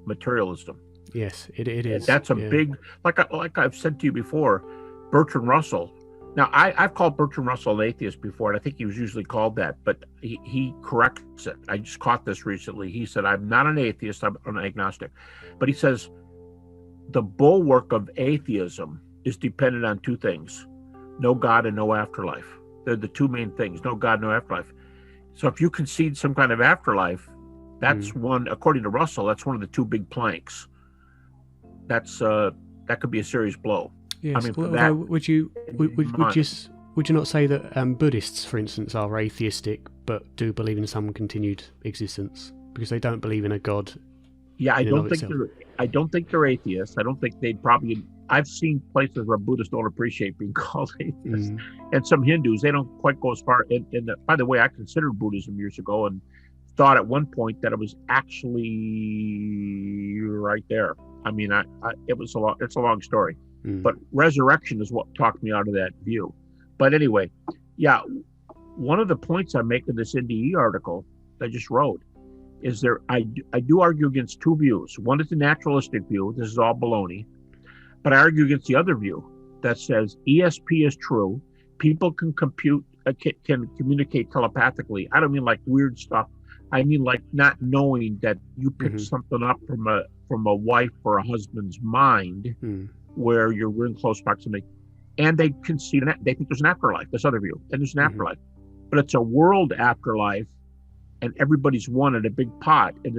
materialism. Yes, it is. That's a big, like I've said to you before, Bertrand Russell. Now, I've called Bertrand Russell an atheist before, and I think he was usually called that, but he corrects it. I just caught this recently. He said, I'm not an atheist, I'm an agnostic. But he says, the bulwark of atheism is dependent on two things: no God and no afterlife. They're the two main things: no God, no afterlife. So if you concede some kind of afterlife, that's one, according to Russell, that's one of the two big planks. That could be a serious blow. Yes. Would you not say that Buddhists, for instance, are atheistic but do believe in some continued existence because they don't believe in a God? Yeah, I don't think they're atheists. I don't think they'd probably. I've seen places where Buddhists don't appreciate being called atheists, and some Hindus, they don't quite go as far. By the way, I considered Buddhism years ago and thought at one point that it was actually right there. I mean, it's a long story. But resurrection is what talked me out of that view. But anyway, yeah, one of the points I make in this NDE article that I just wrote is I do argue against two views. One is the naturalistic view. This is all baloney. But I argue against the other view that says ESP is true. People can can communicate telepathically. I don't mean like weird stuff. I mean like not knowing that you picked something up from a wife or a husband's mind. Where you're in close proximity, and they can see they think there's an afterlife. This other view, and there's an afterlife, but it's a world afterlife, and everybody's one in a big pot, and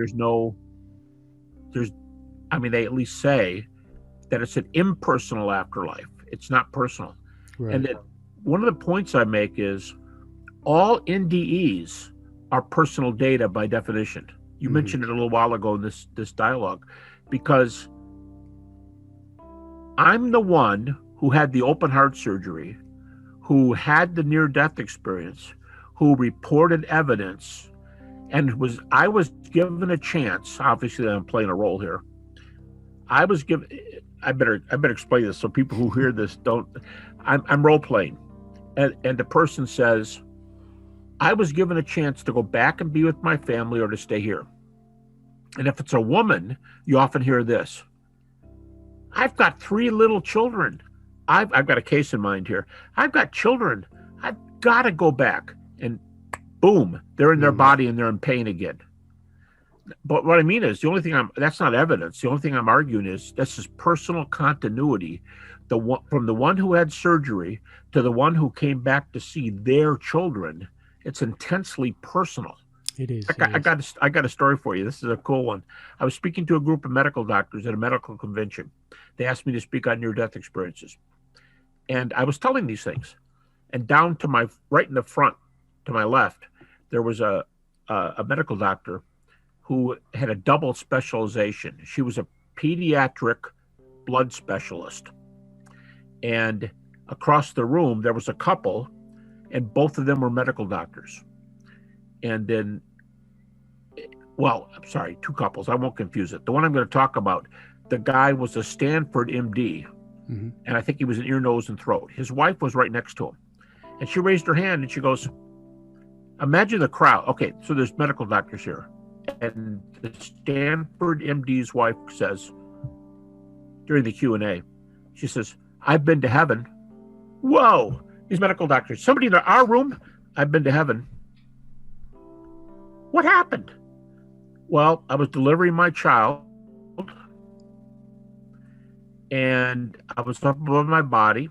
they at least say that it's an impersonal afterlife. It's not personal. Right. And then one of the points I make is all NDEs are personal data by definition. You mentioned it a little while ago in this dialogue, because I'm the one who had the open heart surgery, who had the near-death experience, who reported evidence, and I was given a chance. Obviously, I'm playing a role here. I better explain this so people who hear this don't. I'm role playing, and the person says, I was given a chance to go back and be with my family or to stay here. And if it's a woman, you often hear this: I've got 3 little children. I've got a case in mind here. I've got children. I've got to go back. And boom, they're in their body and they're in pain again. But what I mean is, that's not evidence. The only thing I'm arguing is this is personal continuity. From the one who had surgery to the one who came back to see their children, it's intensely personal. It is. I got a story for you. This is a cool one. I was speaking to a group of medical doctors at a medical convention. They asked me to speak on near-death experiences, and I was telling these things. And down to right in the front, to my left, there was a medical doctor who had a double specialization. She was a pediatric blood specialist, and across the room there was a couple, and both of them were medical doctors. And then, I'm sorry, 2 couples. I won't confuse it. The one I'm going to talk about, the guy was a Stanford MD, and I think he was an ear, nose, and throat. His wife was right next to him, and she raised her hand and she goes, imagine the crowd. Okay, so there's medical doctors here, and the Stanford MD's wife says, during the Q&A, she says, I've been to heaven. Whoa, these medical doctors, somebody in our room, I've been to heaven. What happened? Well, I was delivering my child, and I was up above my body,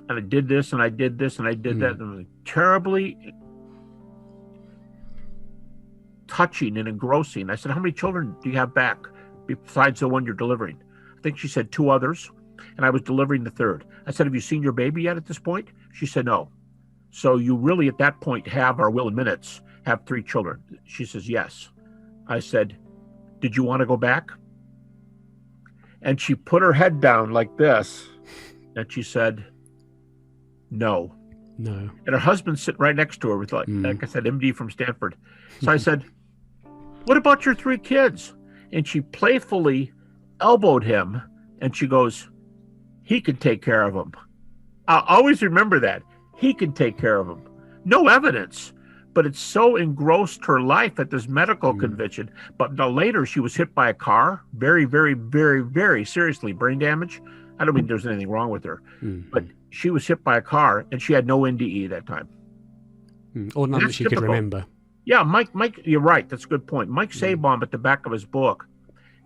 and I did this, and I did this, and I did that, and it was terribly touching and engrossing. I said, how many children do you have back besides the one you're delivering? I think she said 2 others, and I was delivering the 3rd. I said, have you seen your baby yet at this point? She said, no. So you really at that point have our will and minutes, have 3 children. She says, yes. I said, did you want to go back? And she put her head down like this, and she said, no. No. And her husband's sitting right next to her with, like I said, MD from Stanford. So I said, what about your 3 kids? And she playfully elbowed him, and she goes, he can take care of them. I'll always remember that. He can take care of them. No evidence, but it so engrossed her life at this medical convention. But later she was hit by a car, very, very, very, very seriously, brain damage. I don't mean there's anything wrong with her, but she was hit by a car, and she had no NDE that time. Or none that she could remember. Yeah, Mike, you're right. That's a good point. Mike Sabom, at the back of his book,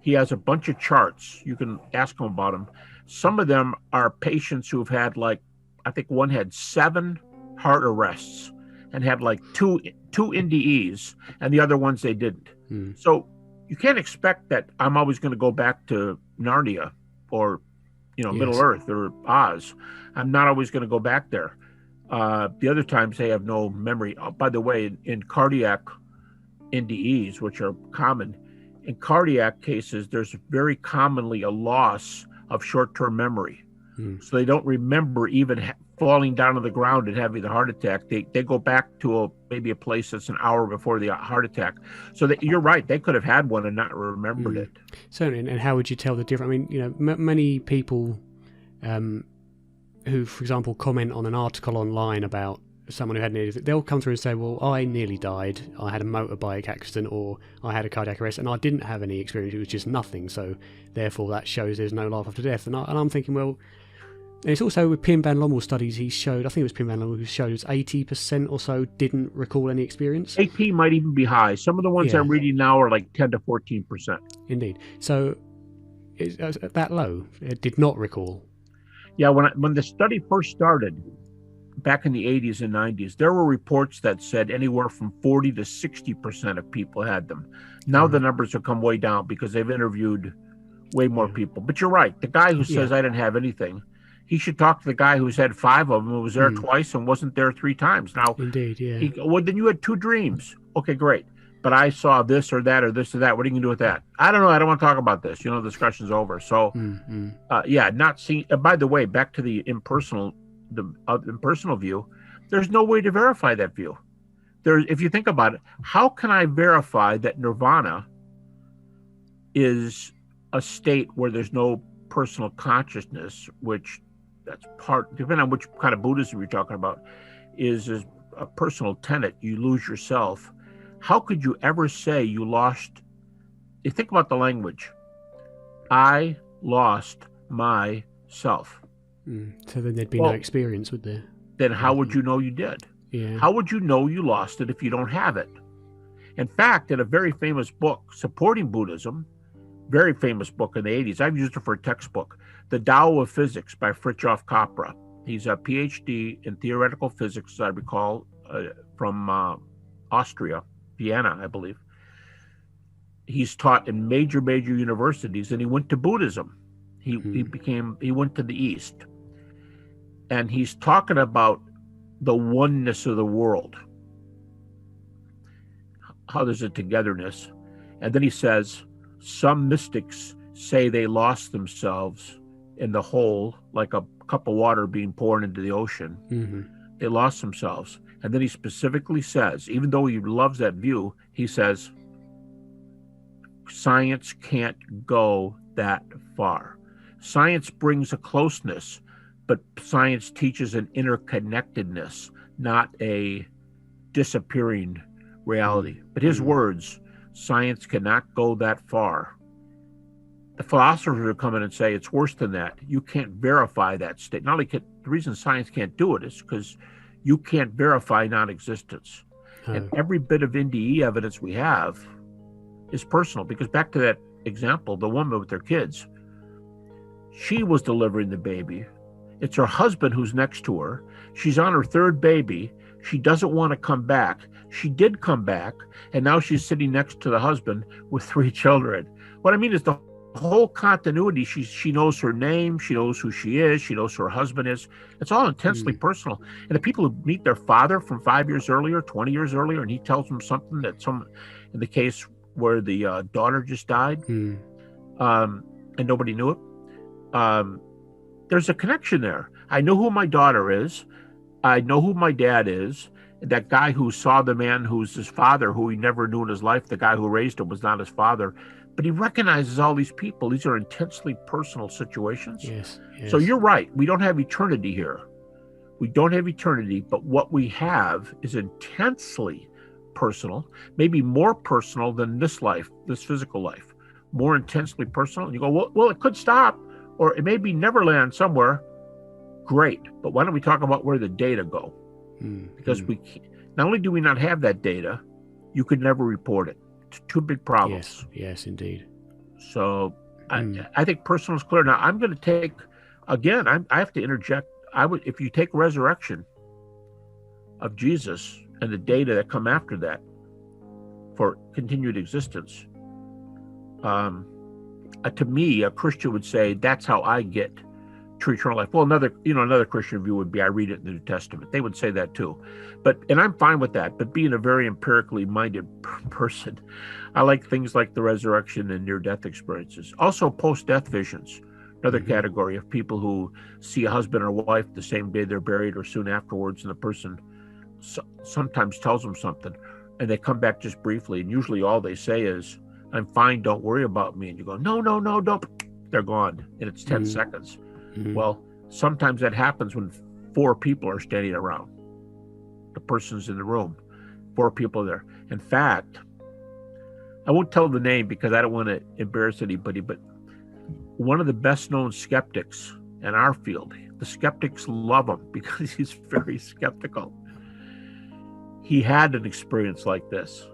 he has a bunch of charts. You can ask him about them. Some of them are patients who've had, like, I think one had 7 heart arrests and had like two NDEs, and the other ones they didn't. So you can't expect that I'm always going to go back to Narnia or, Middle Earth or Oz. I'm not always going to go back there. The other times they have no memory. Oh, by the way, in cardiac NDEs, which are common, in cardiac cases, there's very commonly a loss of short-term memory. So they don't remember even falling down to the ground and having the heart attack. They go back to maybe a place that's an hour before the heart attack. So you're right. They could have had one and not remembered it. Certainly. And how would you tell the difference? I mean, many people who, for example, comment on an article online about someone who had nearly, they'll come through and say, well, I nearly died. I had a motorbike accident, or I had a cardiac arrest, and I didn't have any experience. It was just nothing. So therefore that shows there's no life after death. And I'm thinking, well, and it's also with Pim van Lommel studies he showed, I think it was Pim van Lommel who showed it was 80% or so didn't recall any experience. 18 might even be high. Some of the ones I'm reading now are like 10 to 14%. Indeed. So it's that low. It did not recall. Yeah, when the study first started, back in the 80s and 90s, there were reports that said anywhere from 40 to 60% of people had them. Now the numbers have come way down because they've interviewed way more people. But you're right. The guy who says I didn't have anything, he should talk to the guy who's had 5 of them, who was there twice and wasn't there 3 times. Now, indeed, yeah. Well, then you had 2 dreams. Okay, great. But I saw this or that or this or that. What are you going to do with that? I don't know. I don't want to talk about this. The discussion's over. So, not seeing. By the way, back to the impersonal view, there's no way to verify that view. If you think about it, how can I verify that nirvana is a state where there's no personal consciousness, which that's part, depending on which kind of Buddhism you're talking about, is a personal tenet. You lose yourself. How could you ever say you lost? You think about the language. I lost myself. So then there'd be no experience, would there? Then how would you know you did? Yeah. How would you know you lost it if you don't have it? In fact, in a very famous book supporting Buddhism, very famous book in the 80s, I've used it for a textbook, The Tao of Physics by Fritjof Capra. He's a PhD in theoretical physics, as I recall, from Austria, Vienna, I believe. He's taught in major universities, and he went to Buddhism. He went to the East. And he's talking about the oneness of the world, how there's a togetherness. And then he says, some mystics say they lost themselves in the whole, like a cup of water being poured into the ocean. They lost themselves. And then he specifically says, even though he loves that view, he says, science can't go that far. Science brings a closeness, but science teaches an interconnectedness, not a disappearing reality. But his words, science cannot go that far. The philosophers will come in and say it's worse than that. You can't verify that state. Not only the reason science can't do it is because you can't verify non-existence. And every bit of NDE evidence we have is personal. Because back to that example, the woman with their kids, She was delivering the baby. It's her husband who's next to her. She's on her third baby. She doesn't want to come back. She did come back, and now she's sitting next to the husband with 3 children. What I mean is the whole continuity. She knows her name. She knows who she is. She knows who her husband is. It's all intensely personal. And the people who meet their father from 5 years earlier, 20 years earlier, and he tells them something that in the case where the daughter just died, and nobody knew it, there's a connection there. I know who my daughter is. I know who my dad is. That guy who saw the man who's his father, who he never knew in his life, the guy who raised him was not his father. But he recognizes all these people. These are intensely personal situations. Yes. So you're right. We don't have eternity here. We don't have eternity, but what we have is intensely personal, maybe more personal than this life, this physical life, more intensely personal. And you go, well, it could stop, or it may be Neverland somewhere. Great. But why don't we talk about where the data go? Because we not only do we not have that data, you could never report it. It's 2 big problems. Yes, indeed. So I think personal is clear. Now I'm going to take, again, I have to interject. If you take resurrection of Jesus and the data that come after that for continued existence, to me, a Christian would say that's how I get to eternal life. Well, another Christian view would be I read it in the New Testament. They would say that too, and I'm fine with that. But being a very empirically minded person, I like things like the resurrection and near-death experiences. Also, post-death visions, another category of people who see a husband or wife the same day they're buried or soon afterwards, and the person sometimes tells them something, and they come back just briefly, and usually all they say is, "I'm fine, don't worry about me." And you go, no, don't. They're gone, and it's 10 seconds. Well, sometimes that happens when 4 people are standing around. The person's in the room. 4 people are there. In fact, I won't tell the name because I don't want to embarrass anybody, but one of the best known skeptics in our field, the skeptics love him because he's very skeptical. He had an experience like this,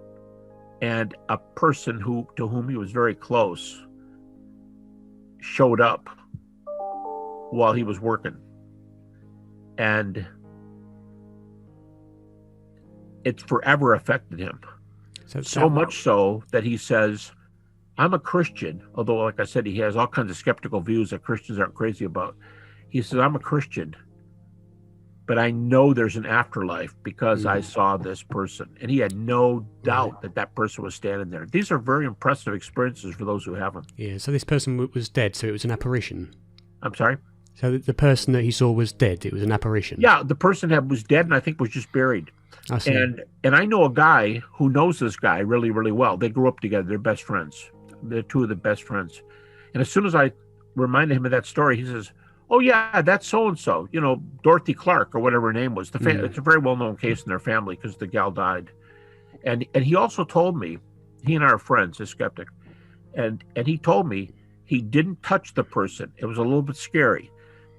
and a person to whom he was very close showed up while he was working, and it's forever affected him. So much so that he says, I'm a Christian, although, like I said, he has all kinds of skeptical views that Christians aren't crazy about. He says, I'm a Christian, but I know there's an afterlife because I saw this person. And he had no doubt that person was standing there. These are very impressive experiences for those who haven't. Yeah, so this person was dead, so it was an apparition. I'm sorry? So the person that he saw was dead. It was an apparition. Yeah, the person was dead and I think was just buried. I see. And I know a guy who knows this guy really, really well. They grew up together. They're best friends. They're 2 of the best friends. And as soon as I reminded him of that story, he says, oh, yeah, that's so-and-so, Dorothy Clark or whatever her name was. It's a very well-known case in their family because the gal died. And he also told me, he and I are friends, a skeptic, and he told me he didn't touch the person. It was a little bit scary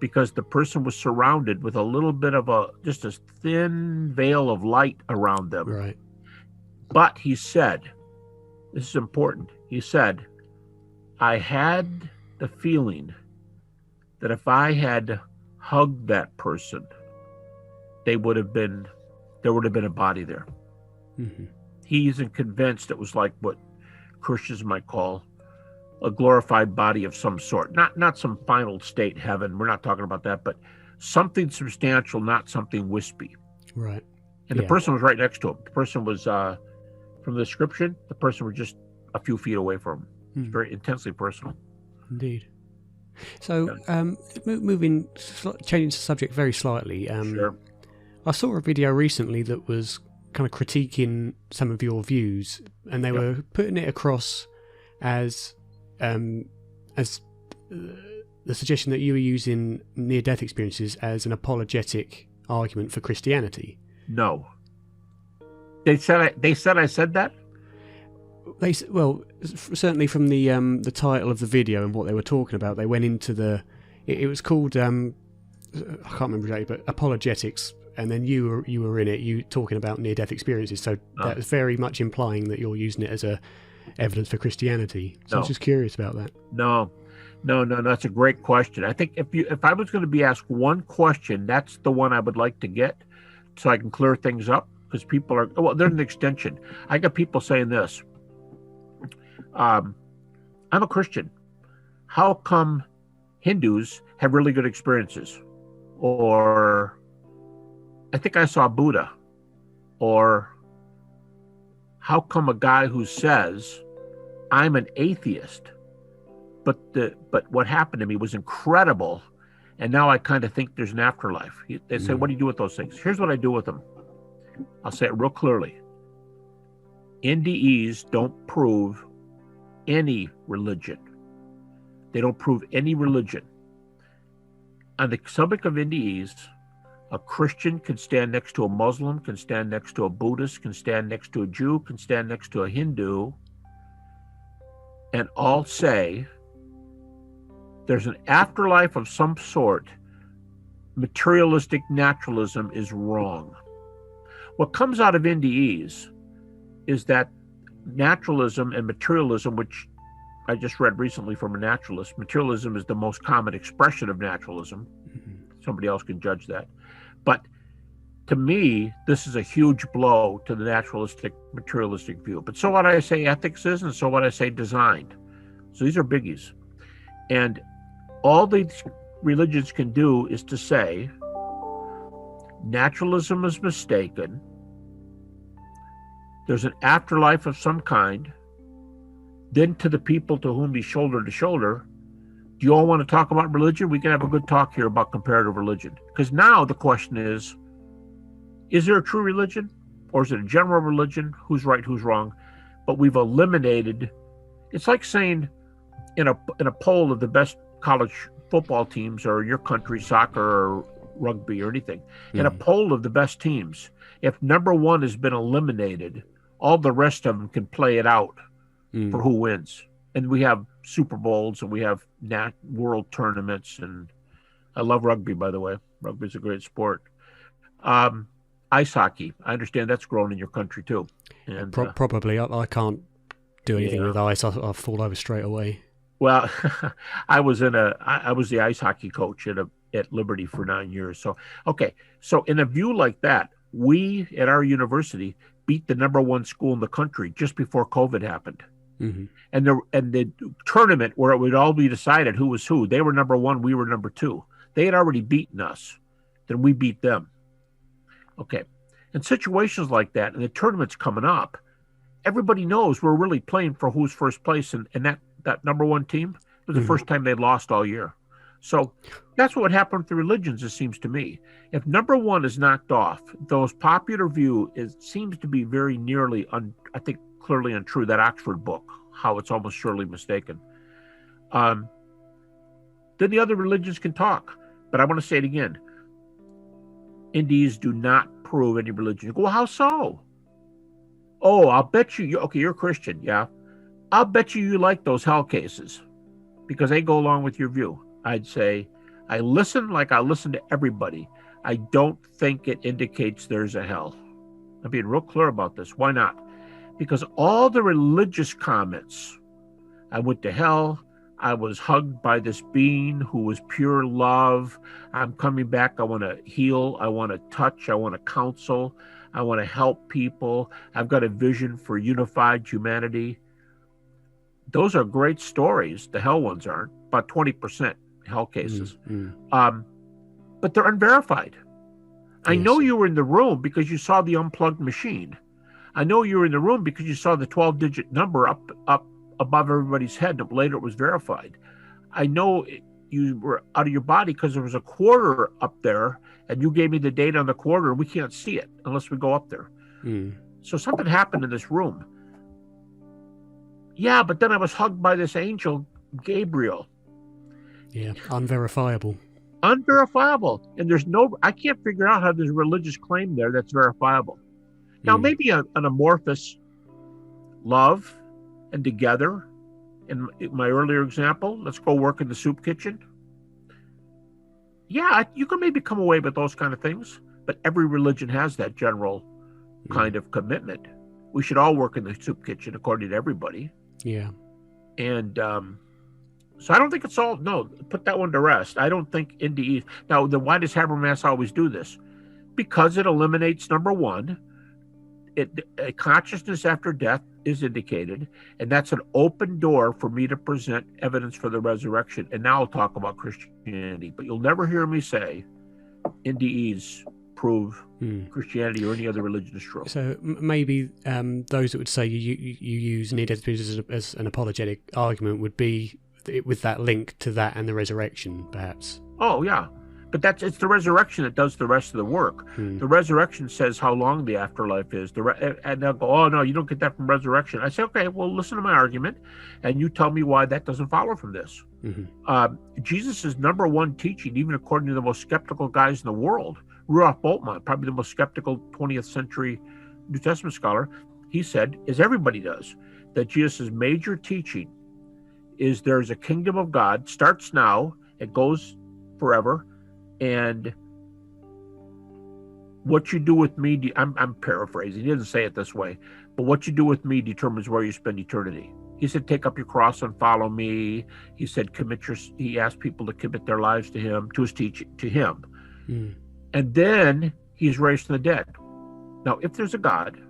because the person was surrounded with a little bit of just a thin veil of light around them. Right. But he said, this is important, he said, I had the feeling that if I had hugged that person, there would have been a body there. He isn't convinced it was like what Christians might call a glorified body of some sort, not some final state heaven. We're not talking about that, but something substantial, not something wispy. Right. And the person was right next to him. The person was, from the description, the person was just a few feet away from him. It's very intensely personal. Indeed. So, changing the subject very slightly. Sure. I saw a video recently that was kind of critiquing some of your views, and they were putting it across as the suggestion that you were using near-death experiences as an apologetic argument for Christianity. No. They said I said that? Certainly from the title of the video and what they were talking about, they went into it was called I can't remember exactly, but Apologetics, and then you were in it, you talking about near-death experiences. So that was very much implying that you're using it as a evidence for Christianity. So I was just curious about that. No, No, that's a great question. I think if I was going to be asked one question, that's the one I would like to get, so I can clear things up, because people are, well, there's an extension. I got people saying this. I'm a Christian. How come Hindus have really good experiences? Or I think I saw Buddha. Or how come a guy who says I'm an atheist, but what happened to me was incredible, and now I kind of think there's an afterlife? They say, what do you do with those things? Here's what I do with them. I'll say it real clearly. NDEs don't prove any religion. They don't prove any religion. On the subject of NDEs, a Christian can stand next to a Muslim, can stand next to a Buddhist, can stand next to a Jew, can stand next to a Hindu, and all say there's an afterlife of some sort. Materialistic naturalism is wrong. What comes out of NDEs is that naturalism and materialism, which I just read recently from a naturalist, materialism is the most common expression of naturalism. Somebody else can judge that. But to me, this is a huge blow to the naturalistic, materialistic view. But so what I say ethics is, and so what I say design. So these are biggies. And all these religions can do is to say, naturalism is mistaken. There's an afterlife of some kind. Then to the people to whom he's shoulder to shoulder, do you all want to talk about religion? We can have a good talk here about comparative religion. Because now the question is there a true religion? Or is it a general religion? Who's right, who's wrong? But we've eliminated, it's like saying in a poll of the best college football teams, or your country, soccer or rugby or anything, in a poll of the best teams, if number one has been eliminated, all the rest of them can play it out for who wins. And we have Super Bowls and we have world tournaments, and I love rugby, by the way. Rugby is a great sport. Ice hockey, I understand that's grown in your country too. And probably. I can't do anything with ice. I'll fall over straight away. Well, I was the ice hockey coach at Liberty for 9 years. So, okay. So in a view like that, we at our university beat the number one school in the country just before COVID happened. And the tournament where it would all be decided who was who, they were number one, we were number two. They had already beaten us. Then we beat them. Okay. In situations like that, and the tournament's coming up, everybody knows we're really playing for who's first place, and that number one team was the first time they'd lost all year. So that's what would happen with the religions, it seems to me. If number one is knocked off, those popular view seems to be very nearly, I think, clearly untrue, that Oxford book, How It's Almost Surely Mistaken. Then the other religions can talk. But I want to say it again. NDEs do not prove any religion. You go, well, how so? Oh, I'll bet you, okay, you're a Christian, yeah. I'll bet you like those hell cases because they go along with your view. I'd say, I listen like I listen to everybody. I don't think it indicates there's a hell. I'm being real clear about this. Why not? Because all the religious comments, I went to hell, I was hugged by this being who was pure love, I'm coming back, I want to heal, I want to touch, I want to counsel, I want to help people, I've got a vision for unified humanity. Those are great stories. The hell ones aren't, about 20% hell cases. But they're unverified. I know you were in the room because you saw the unplugged machine. I know you were in the room because you saw the 12-digit number up above everybody's head. Later it was verified. I know you were out of your body because there was a quarter up there and you gave me the date on the quarter and we can't see it unless we go up there. So something happened in this room. Yeah, but then I was hugged by this angel, Gabriel. Yeah, unverifiable. Unverifiable. And I can't figure out how there's a religious claim there that's verifiable. Now, maybe an amorphous love and together, in my earlier example, let's go work in the soup kitchen. Yeah, you can maybe come away with those kind of things, but every religion has that general kind of commitment. We should all work in the soup kitchen according to everybody. Yeah. And So I don't think it's all, no, put that one to rest. I don't think NDEs. Now, then why does Habermas always do this? Because it eliminates, number one, a consciousness after death is indicated, and that's an open door for me to present evidence for the resurrection. And now I'll talk about Christianity, but you'll never hear me say NDEs prove Christianity or any other religion is true. So maybe those that would say you use need as an apologetic argument would be with that link to that and the resurrection, perhaps. Oh yeah, but it's the resurrection that does the rest of the work. The resurrection says how long the afterlife is. And they'll go, oh no, you don't get that from resurrection. I say, okay, well listen to my argument, and you tell me why that doesn't follow from this. Jesus' number one teaching, even according to the most skeptical guys in the world, Rudolf Bultmann, probably the most skeptical 20th century New Testament scholar, he said, as everybody does, that Jesus' major teaching is there's a kingdom of God, starts now, it goes forever, and what you do with me, I'm paraphrasing, he doesn't say it this way, but what you do with me determines where you spend eternity. He said, take up your cross and follow me. He said, he asked people to commit their lives to him, to his teaching, to him. And then he's raised from the dead. Now, if there's a God,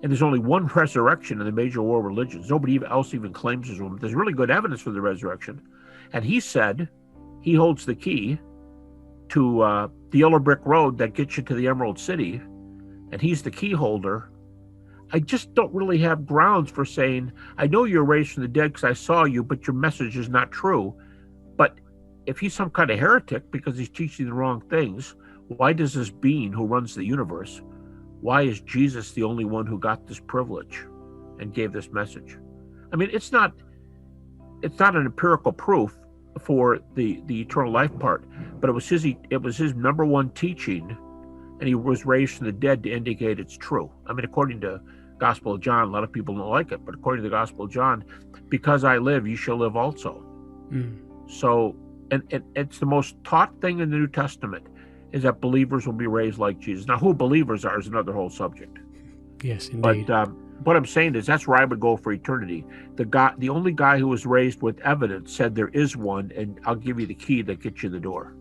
and there's only one resurrection in the major world religions, nobody else even claims there's one, there's really good evidence for the resurrection. And he said he holds the key to the yellow brick road that gets you to the Emerald City, and he's the key holder. I just don't really have grounds for saying, I know you're raised from the dead because I saw you, but your message is not true. But if he's some kind of heretic because he's teaching the wrong things, why does this being who runs the universe, why is Jesus the only one who got this privilege and gave this message? I mean, it's not an empirical proof for the eternal life part, but it was his number one teaching, and he was raised from the dead to indicate it's true. I mean, according to Gospel of John, a lot of people don't like it, but according to the Gospel of John, because I live, you shall live also. So, and it's the most taught thing in the New Testament is that believers will be raised like Jesus. Now, who believers are is another whole subject. Yes, indeed. But what I'm saying is that's where I would go for eternity. The only guy who was raised with evidence said there is one, and I'll give you the key that gets you the door.